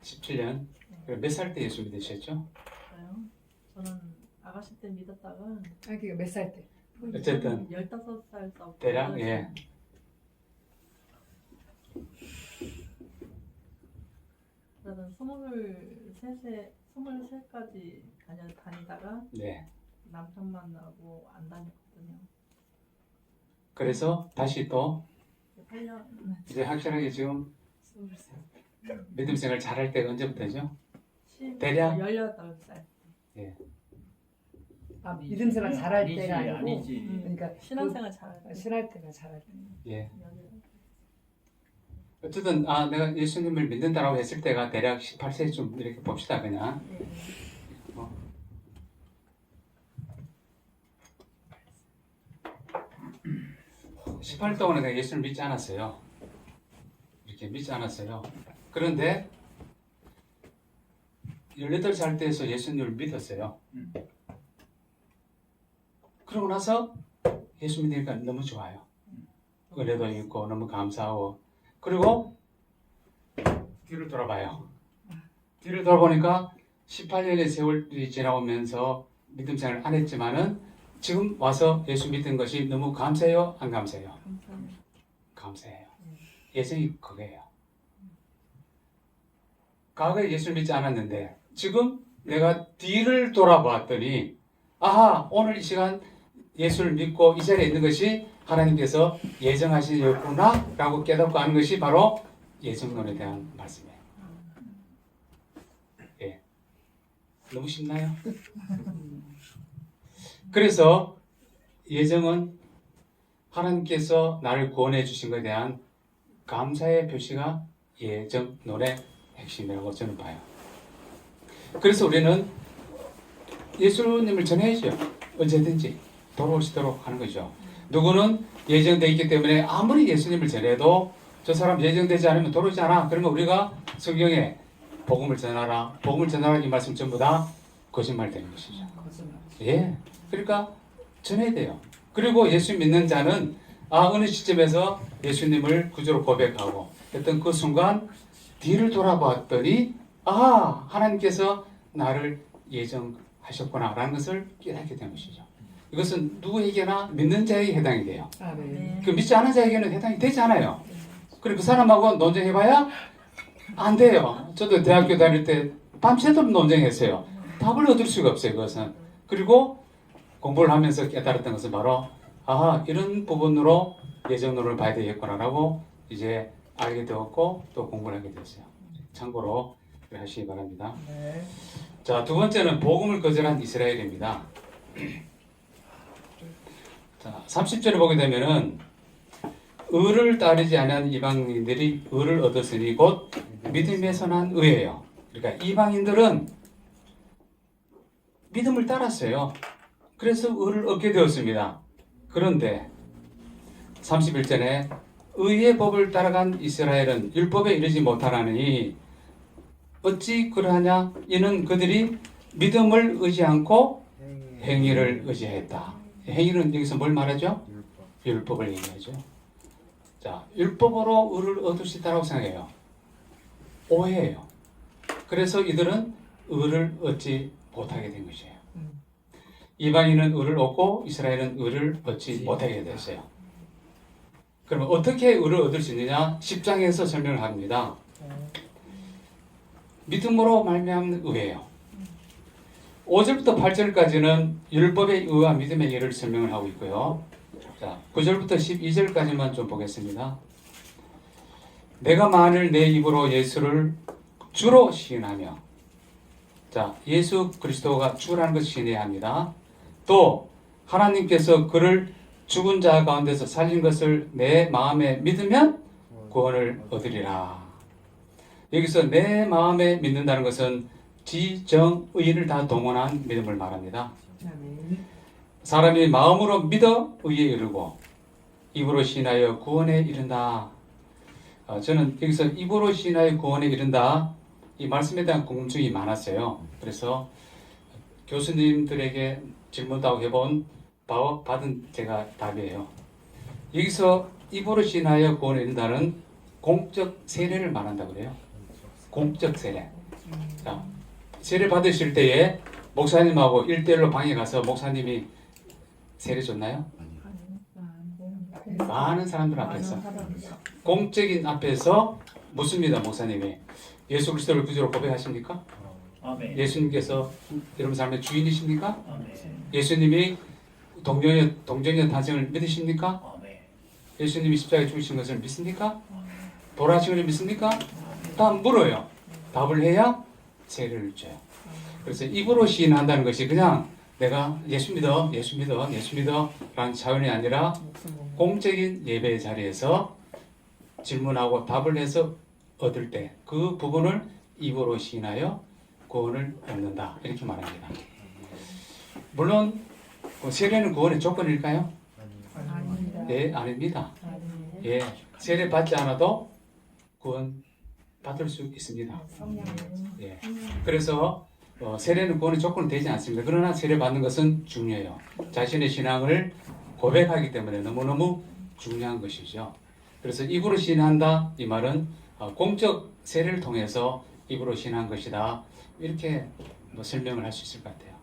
17년. 몇 살 때 예수 믿으셨죠? 저는 아가씨 때 믿었다가 그게 몇 살 때? 어쨌든 15살 때 대략 예. 저는 23살까지 다니다가 네. 남편 만나고 안 다녔거든요. 그래서 다시 또 8년 이제 확실하게 지금 믿음 생활 잘할 때가 언제부터죠? 대략? 18살. 아, 믿음 생활 잘할 때가 아니고 아니지. 그러니까 신앙생활 잘할 때. 신할 때가 잘할 때. 예. 어쨌든 내가 예수님을 믿는다라고 했을 때가 대략 18세쯤 이렇게 봅시다 그냥. 네. 18 동안에 내가 예수를 믿지 않았어요. 이렇게 믿지 않았어요. 그런데 18살 때에서 예수님을 믿었어요. 그러고 나서 예수 믿으니까 너무 좋아요. 은혜도 있고 너무 감사하고 그리고 뒤를 돌아봐요. 뒤를 돌아보니까 18년의 세월이 지나오면서 믿음 생활을 안 했지만은 지금 와서 예수 믿은 것이 너무 감사해요? 안 감사해요? 감사합니다. 감사해요. 예정이 그거예요. 과거에 예수를 믿지 않았는데 지금 내가 뒤를 돌아봤더니 아하 오늘 이 시간 예수를 믿고 이 자리에 있는 것이 하나님께서 예정하신 일이었구나 라고 깨닫고 하는 것이 바로 예정론에 대한 말씀이에요. 예. 너무 쉽나요? 그래서 예정은 하나님께서 나를 구원해 주신 것에 대한 감사의 표시가 예정론의 핵심이라고 저는 봐요. 그래서 우리는 예수님을 전해야죠. 언제든지 돌아오시도록 하는 거죠. 누구는 예정되어 있기 때문에 아무리 예수님을 전해도 저 사람 예정되지 않으면 돌아오지 않아. 그러면 우리가 성경에 복음을 전하라. 복음을 전하라 이 말씀 전부 다 거짓말 되는 것이죠. 거짓말. 예. 그러니까 전해야 돼요. 그리고 예수 믿는 자는 어느 시점에서 예수님을 구주로 고백하고 했던 그 순간 뒤를 돌아봤더니 하나님께서 나를 예정하셨구나 라는 것을 깨닫게 되는 것이죠. 이것은 누구에게나 믿는 자에게 해당이 돼요. 아, 네. 네. 그 믿지 않은 자에게는 해당이 되지 않아요. 그리고 그 사람하고 논쟁해봐야 안 돼요. 저도 대학교 다닐 때 밤새도록 논쟁했어요. 답을 얻을 수가 없어요. 그것은. 그리고 공부를 하면서 깨달았던 것은 바로 이런 부분으로 예정론을 봐야 되겠구나라고 이제 알게 되었고 또 공부를 하게 되었어요. 참고로 하시기 바랍니다. 네. 자, 두 번째는 복음을 거절한 이스라엘입니다. 자, 30절에 보게 되면은 의를 따르지 않은 이방인들이 의를 얻었으니 곧 믿음에서 난 의예요. 그러니까 이방인들은 믿음을 따랐어요. 그래서 의를 얻게 되었습니다. 그런데 31절에 의의 법을 따라간 이스라엘은 율법에 이르지 못하나니 어찌 그러하냐? 이는 그들이 믿음을 의지 않고 행위를 의지했다. 행위는 여기서 뭘 말하죠? 율법을 얘기하죠. 자, 율법으로 의를 얻을 수 있다고 생각해요. 오해예요. 그래서 이들은 의를 얻지 못하게 된 것이에요. 이방인은 의를 얻고 이스라엘은 의를 얻지 못하게 됐어요. 그러면 어떻게 의를 얻을 수 있느냐? 10장에서 설명을 합니다. 믿음으로 말미암는 의예요. 5절부터 8절까지는 율법의 의와 믿음의 의를 설명을 하고 있고요. 자, 9절부터 12절까지만 좀 보겠습니다. 내가 만일 내 입으로 예수를 주로 시인하며, 자, 예수 그리스도가 주라는 것을 시인해야 합니다. 또 하나님께서 그를 죽은 자 가운데서 살린 것을 내 마음에 믿으면 구원을 얻으리라. 여기서 내 마음에 믿는다는 것은 지정의를 다 동원한 믿음을 말합니다. 아멘. 사람이 마음으로 믿어 의에 이르고 입으로 신하여 구원에 이른다. 저는 여기서 입으로 신하여 구원에 이른다 이 말씀에 대한 궁금증이 많았어요. 그래서 교수님들에게 질문도 해본 받은 제가 답이에요. 여기서 입으로 신하여 구원에 이른다는 공적 세례를 말한다고 그래요. 공적 세례. 자, 세례 받으실 때에 목사님하고 1대1로 방에 가서 목사님이 세례 줬나요? 많은 사람들 앞에서 공적인 앞에서 묻습니다. 목사님이 예수 그리스도를 구주로 고백하십니까? 아멘. 예수님께서 여러분 삶의 주인이십니까? 아멘. 예수님이 동정의 탄생을 믿으십니까? 아멘. 예수님이 십자가에 죽으신 것을 믿습니까? 돌아가신 것을 믿습니까? 다 물어요. 답을 해야 세례를 줘요. 그래서 입으로 시인한다는 것이 그냥 내가 예수 믿어 라는 차원이 아니라 공적인 예배 자리에서 질문하고 답을 해서 얻을 때 그 부분을 입으로 시인하여 구원을 얻는다 이렇게 말합니다. 물론 세례는 구원의 조건일까요? 아닙니다. 네, 아닙니다. 아멘. 예, 세례 받지 않아도 구원 받을 수 있습니다. 예, 그래서 세례는 구원의 조건은 되지 않습니다. 그러나 세례 받는 것은 중요해요. 자신의 신앙을 고백하기 때문에 너무너무 중요한 것이죠. 그래서 입으로 신한다 이 말은 공적 세례를 통해서 입으로 신한 것이다. 이렇게 설명을 할 수 있을 것 같아요.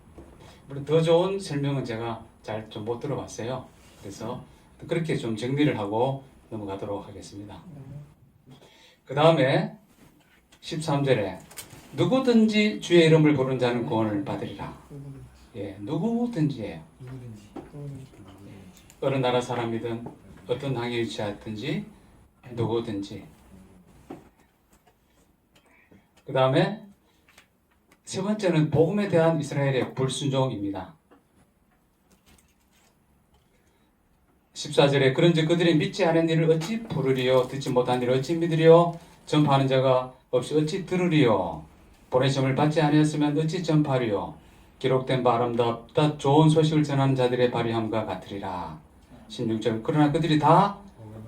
물론 더 좋은 설명은 제가 잘 좀 못 들어봤어요. 그래서 그렇게 좀 정리를 하고 넘어가도록 하겠습니다. 그 다음에 13절에 누구든지 주의 이름을 부른 자는 구원을 받으리라. 예, 누구든지예요. 어느 나라 사람이든 어떤 당에 위치하든지 누구든지. 그 다음에 세 번째는 복음에 대한 이스라엘의 불순종입니다. 14절에 그런즉 그들이 믿지 않은 일을 어찌 부르리요 듣지 못한 일을 어찌 믿으리요 전파하는 자가 없이 어찌 들으리요 보내심을 받지 아니었으면 어찌 전파하리요 기록된 바 아름답다 좋은 소식을 전하는 자들의 발휘함과 같으리라. 16절 그러나 그들이 다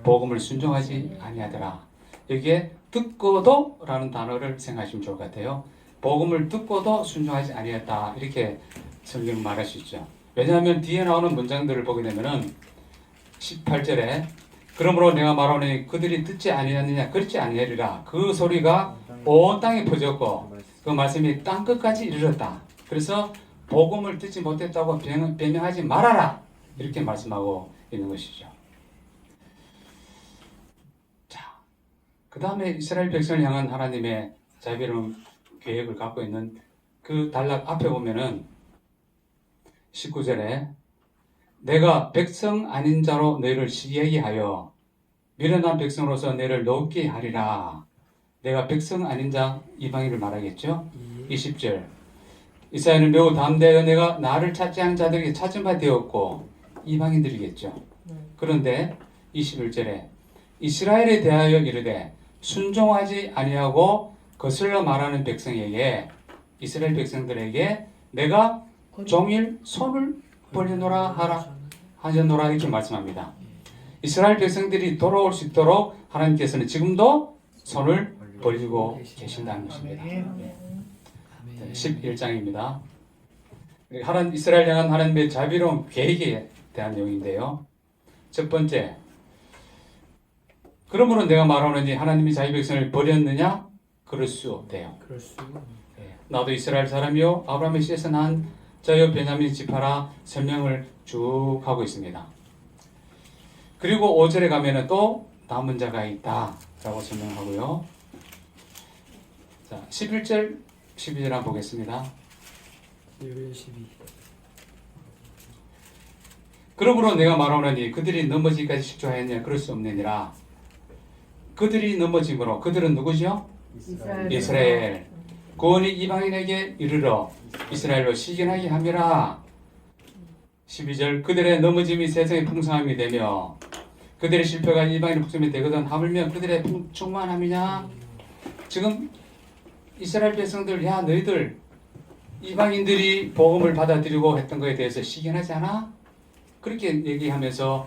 복음을 순종하지 아니하더라. 여기에 듣고도 라는 단어를 생각하시면 좋을 것 같아요. 복음을 듣고도 순종하지 아니했다 이렇게 성경 말할 수 있죠. 왜냐하면 뒤에 나오는 문장들을 보게 되면은 18절에 그러므로 내가 말하노니 그들이 듣지 아니하느냐 그렇지 아니하리라. 그 소리가 온 땅에 퍼졌고 그 말씀이 땅 끝까지 이르렀다. 그래서 복음을 듣지 못했다고 변명하지 말아라 이렇게 말씀하고 있는 것이죠. 자, 그 다음에 이스라엘 백성을 향한 하나님의 자비로운 계획을 갖고 있는 그 단락 앞에 보면은 19절에 내가 백성 아닌 자로 너희를 시기하게 하여 미련한 백성으로서 너희를 높게 하리라. 내가 백성 아닌 자 이방인을 말하겠죠. 20절 이스라엘은 매우 담대하여 내가 나를 찾지 않은 자들에게 찾은 바 되었고 이방인들이겠죠. 그런데 21절에 이스라엘에 대하여 이르되 순종하지 아니하고 거슬러 말하는 백성에게 이스라엘 백성들에게 내가 종일 손을 벌려노라 하셨노라 이렇게 말씀합니다. 이스라엘 백성들이 돌아올 수 있도록 하나님께서는 지금도 손을 벌리고 계신다는 것입니다. 11장입니다. 이스라엘 향한 하나님의 자비로운 계획에 대한 내용인데요. 첫 번째, 그러므로 내가 말하노니 하나님이 자기 백성을 버렸느냐? 그럴 수 없대요. 그럴 수. 나도 이스라엘 사람이요 아브라함의 씨에서 난 자여 베냐민 지파라 설명을 쭉 하고 있습니다. 그리고 5절에 가면은 또 남은 자가 있다 라고 설명하고요. 자, 11절 12절 한번 보겠습니다. 12. 그러므로 내가 말하노니 그들이 넘어지기까지 식조하였느냐 그럴 수 없느니라. 그들이 넘어짐으로 그들은 누구죠? 이스라엘. 구원이 이방인에게 이르러 이스라엘로 시견하게 함이라. 12절 그들의 넘어짐이 세상의 풍성함이 되며 그들의 실패가 이방인의 풍성함이 되거든 하물며 그들의 충만함이냐. 지금 이스라엘 백성들 야 너희들 이방인들이 복음을 받아들이고 했던 것에 대해서 시기하지 않아? 그렇게 얘기하면서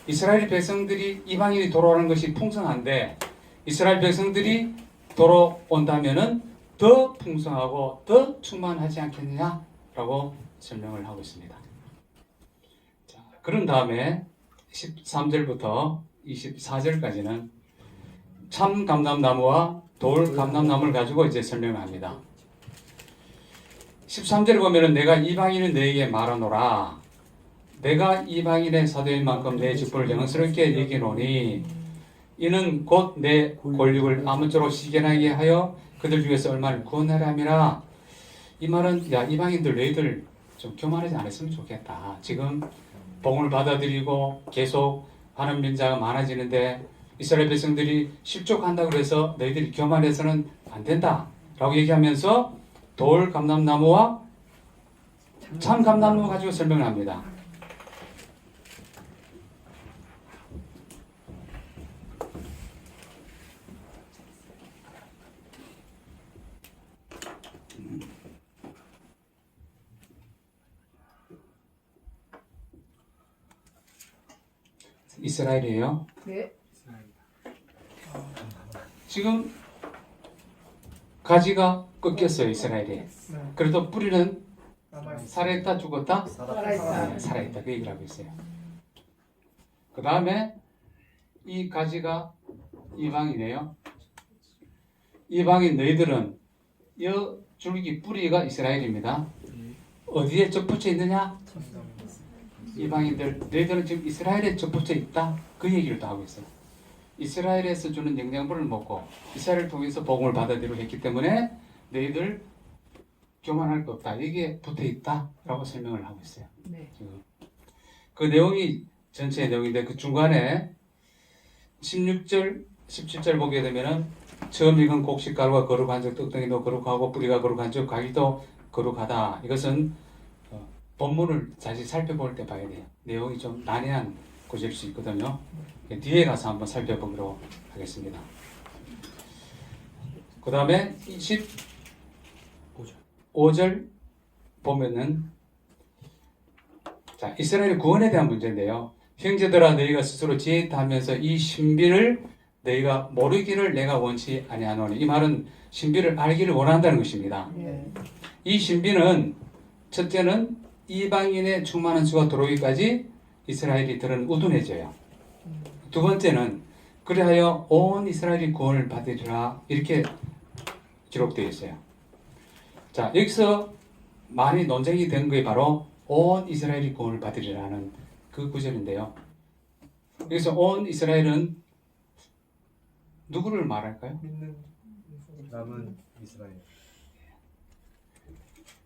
이스라엘 백성들이 이방인이 돌아오는 것이 풍성한데 이스라엘 백성들이 돌아온다면은 더 풍성하고 더 충만하지 않겠느냐라고 설명을 하고 있습니다. 자, 그런 다음에 13절부터 24절까지는 참 감람나무와 돌 감람나무를 가지고 이제 설명을 합니다. 13절에 보면은 내가 이방인은 너에게 말하노라. 내가 이방인의 사도인 만큼 내 직분을 영스럽게 여기노니 이는 곧 내 권력을 아무쪼록 시견하게 하여 그들 중에서 얼마를 구원하려 함이라. 이 말은 야 이방인들 너희들 좀 교만하지 않았으면 좋겠다. 지금 복음을 받아들이고 계속 하는 민자가 많아지는데 이스라엘 백성들이 실족한다고 해서 너희들이 교만해서는 안 된다 라고 얘기하면서 돌 감람나무와 참 감람나무 가지고 설명을 합니다. 이스라엘이에요. 네. 지금 가지가 꺾였어요. 이스라엘이. 그래도 뿌리는 살아있다 죽었다? 살아있다. 네, 살아있다. 그 얘기를 하고 있어요. 그 다음에 이 가지가 이방이네요. 이방인 너희들은 이 줄기 뿌리가 이스라엘입니다. 어디에 접붙여 있느냐? 이방인들 너희들은 지금 이스라엘에 접붙여 있다. 그 얘기를 또 하고 있어요. 이스라엘에서 주는 영양분을 먹고 이스라엘을 통해서 복음을 받아들이고 했기 때문에 너희들 교만할 거 없다. 이게 붙어 있다라고 설명을 하고 있어요. 네. 지금 그 내용이 전체 내용인데 그 중간에 16절, 17절 보게 되면은 처음 익은 곡식가루가 거룩한 적 떡덩이도 거룩하고 뿌리가 거룩한 적 가기도 거룩하다. 이것은 본문을 다시 살펴볼 때 봐야 돼요. 내용이 좀 난해한 구절일 수 있거든요. 뒤에 가서 한번 살펴보도록 하겠습니다. 그 다음에 25절 보면은 자 이스라엘의 구원에 대한 문제인데요. 형제들아 너희가 스스로 지혜하면서 이 신비를 너희가 모르기를 내가 원치 아니하노니. 이 말은 신비를 알기를 원한다는 것입니다. 이 신비는 첫째는 이방인의 충만한 수가 들어오기까지 이스라엘이들은 우둔해져요. 두 번째는 그리하여 온 이스라엘이 구원을 받으리라 이렇게 기록되어 있어요. 자 여기서 많이 논쟁이 된 게 바로 온 이스라엘이 구원을 받으리라는 그 구절인데요. 여기서 온 이스라엘은 누구를 말할까요? 남은 이스라엘.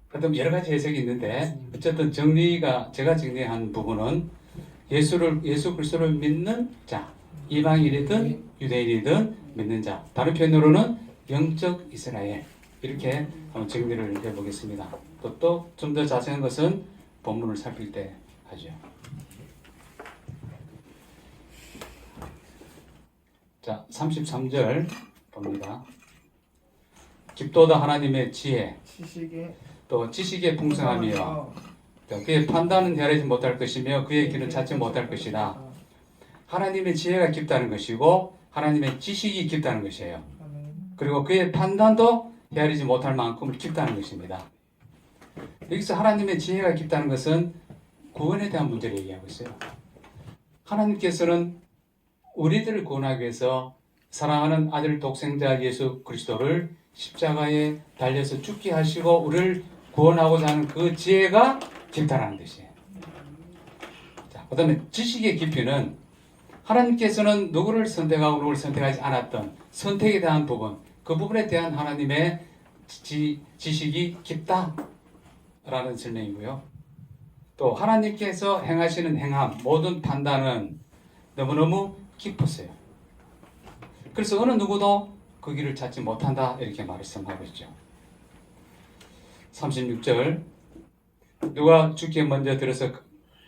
그럼 여러 가지 해석이 있는데 어쨌든 제가 정리한 부분은 예수 그리스도를 믿는 자, 이방인이든 유대인이든 믿는 자, 다른 표현으로는 영적 이스라엘 이렇게 한번 정리를 해보겠습니다. 또 좀 더 자세한 것은 본문을 살필 때 하죠. 자, 33절 봅니다. 깊도다 하나님의 지혜, 또 지식의 풍성함이요. 그의 판단은 헤아리지 못할 것이며 그의 길은 찾지 못할 것이다. 하나님의 지혜가 깊다는 것이고 하나님의 지식이 깊다는 것이에요. 그리고 그의 판단도 헤아리지 못할 만큼 깊다는 것입니다. 여기서 하나님의 지혜가 깊다는 것은 구원에 대한 문제를 얘기하고 있어요. 하나님께서는 우리들을 구원하기 위해서 사랑하는 아들 독생자 예수 그리스도를 십자가에 달려서 죽게 하시고 우리를 구원하고자 하는 그 지혜가 깊다라는 뜻이에요. 자, 그 다음에 지식의 깊이는 하나님께서는 누구를 선택하고 누구를 선택하지 않았던 선택에 대한 부분, 그 부분에 대한 하나님의 지식이 깊다라는 설명이고요. 또 하나님께서 행하시는 행함, 모든 판단은 너무너무 깊었어요. 그래서 어느 누구도 그 길을 찾지 못한다 이렇게 말씀하고 있죠. 36절 누가 죽기에 먼저 들어서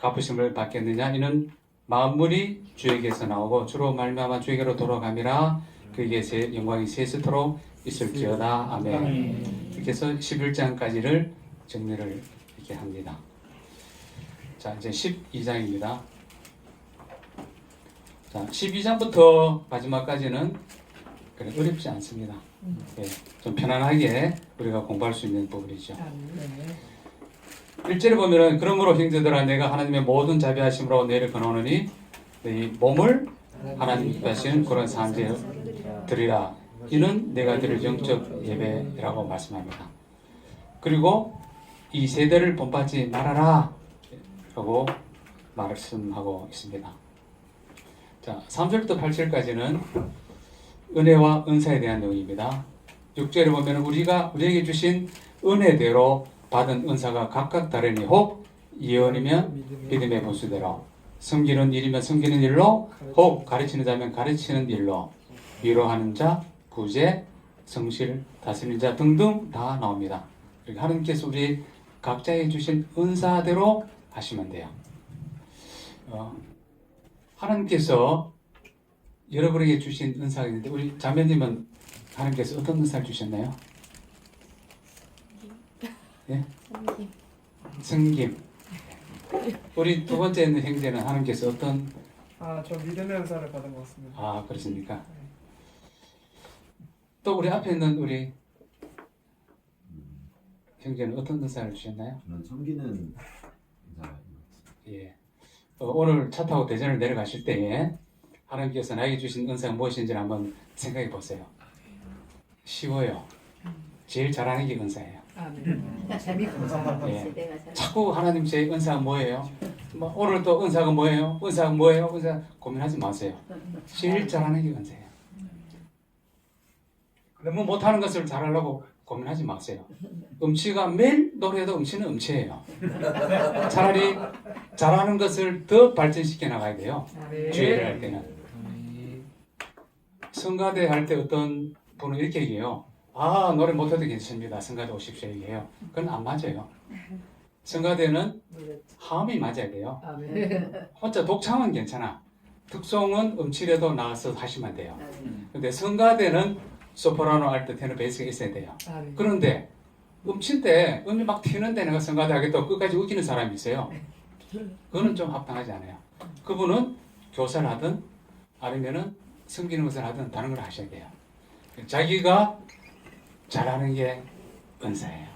갚으심을 받겠느냐? 이는 만물이 주에게서 나오고 주로 말미암아 주에게로 돌아감이라. 그에게 영광이 세세토록 있을지어다. 아멘. 이렇게 해서 11장까지를 정리를 이렇게 합니다. 자, 이제 12장입니다. 자, 12장부터 마지막까지는 그래 어렵지 않습니다. 예, 좀 편안하게 우리가 공부할 수 있는 부분이죠. 아멘. 1절에 보면은 그러므로 형제들아 내가 하나님의 모든 자비하심으로 너희를 권하노니 너희 몸을 하나님 기뻐하시는 그런 삶에 드리라. 이는 내가 드릴 영적 예배라고 말씀합니다. 그리고 이 세대를 본받지 말아라 라고 말씀하고 있습니다. 자, 3절부터 8절까지는 은혜와 은사에 대한 내용입니다. 6절에 보면 우리에게 주신 은혜대로 받은 은사가 각각 다르니 혹 예언이면 믿음의 본수대로, 섬기는 일이면 섬기는 일로, 혹 가르치는 자면 가르치는 일로, 위로하는 자, 구제, 성실, 다스리는 자 등등 다 나옵니다. 그러니까 하나님께서 우리 각자에 주신 은사대로 하시면 돼요. 하나님께서 여러분에게 주신 은사가 있는데 우리 자매님은 하나님께서 어떤 은사를 주셨나요? 예? 성김. 우리 두 번째 있는 형제는 하나님께서 어떤 저 믿음의 은사를 받은 것 같습니다. 그렇습니까? 또 우리 앞에 있는 우리 형제는 어떤 은사를 주셨나요? 저는 섬기는 인사. 예. 오늘 차 타고 대전을 내려가실 때에 하나님께서 나에게 주신 은사가 무엇인지 한번 생각해 보세요. 쉬워요. 제일 잘하는 게 은사예요. 아멘. 재밌고 잘. 예. 자꾸 하나님 제 은사가 뭐예요? 오늘 또 은사가 뭐예요? 은사가 뭐예요? 은사 고민하지 마세요. 제일 잘하는 게 은사예요. 너무 못하는 것을 잘하려고 고민하지 마세요. 음치가 매일 노래해도 음치는 음치예요. 차라리 잘하는 것을 더 발전시켜 나가야 돼요. 아멘. 주의를 할 때는. 성가대 할 때 어떤 분은 이렇게 얘기해요. 노래 못해도 괜찮습니다. 성가대 오십시오 얘기해요. 그건 안 맞아요. 성가대는 화음이 맞아야 돼요. 아멘. 혼자 독창은 괜찮아. 특송은 음치라도 나와서 하시면 돼요. 근데 성가대는 소프라노 할 때 테너 베이스가 있어야 돼요. 아멘. 그런데 음칠 때 음이 막 튀는데 내가 성가대 하겠다고 끝까지 웃기는 사람이 있어요. 그거는 좀 합당하지 않아요. 그분은 교사를 하든 아니면은 섬기는 것을 하든 다른 걸 하셔야 돼요. 자기가 잘하는 게 은사예요.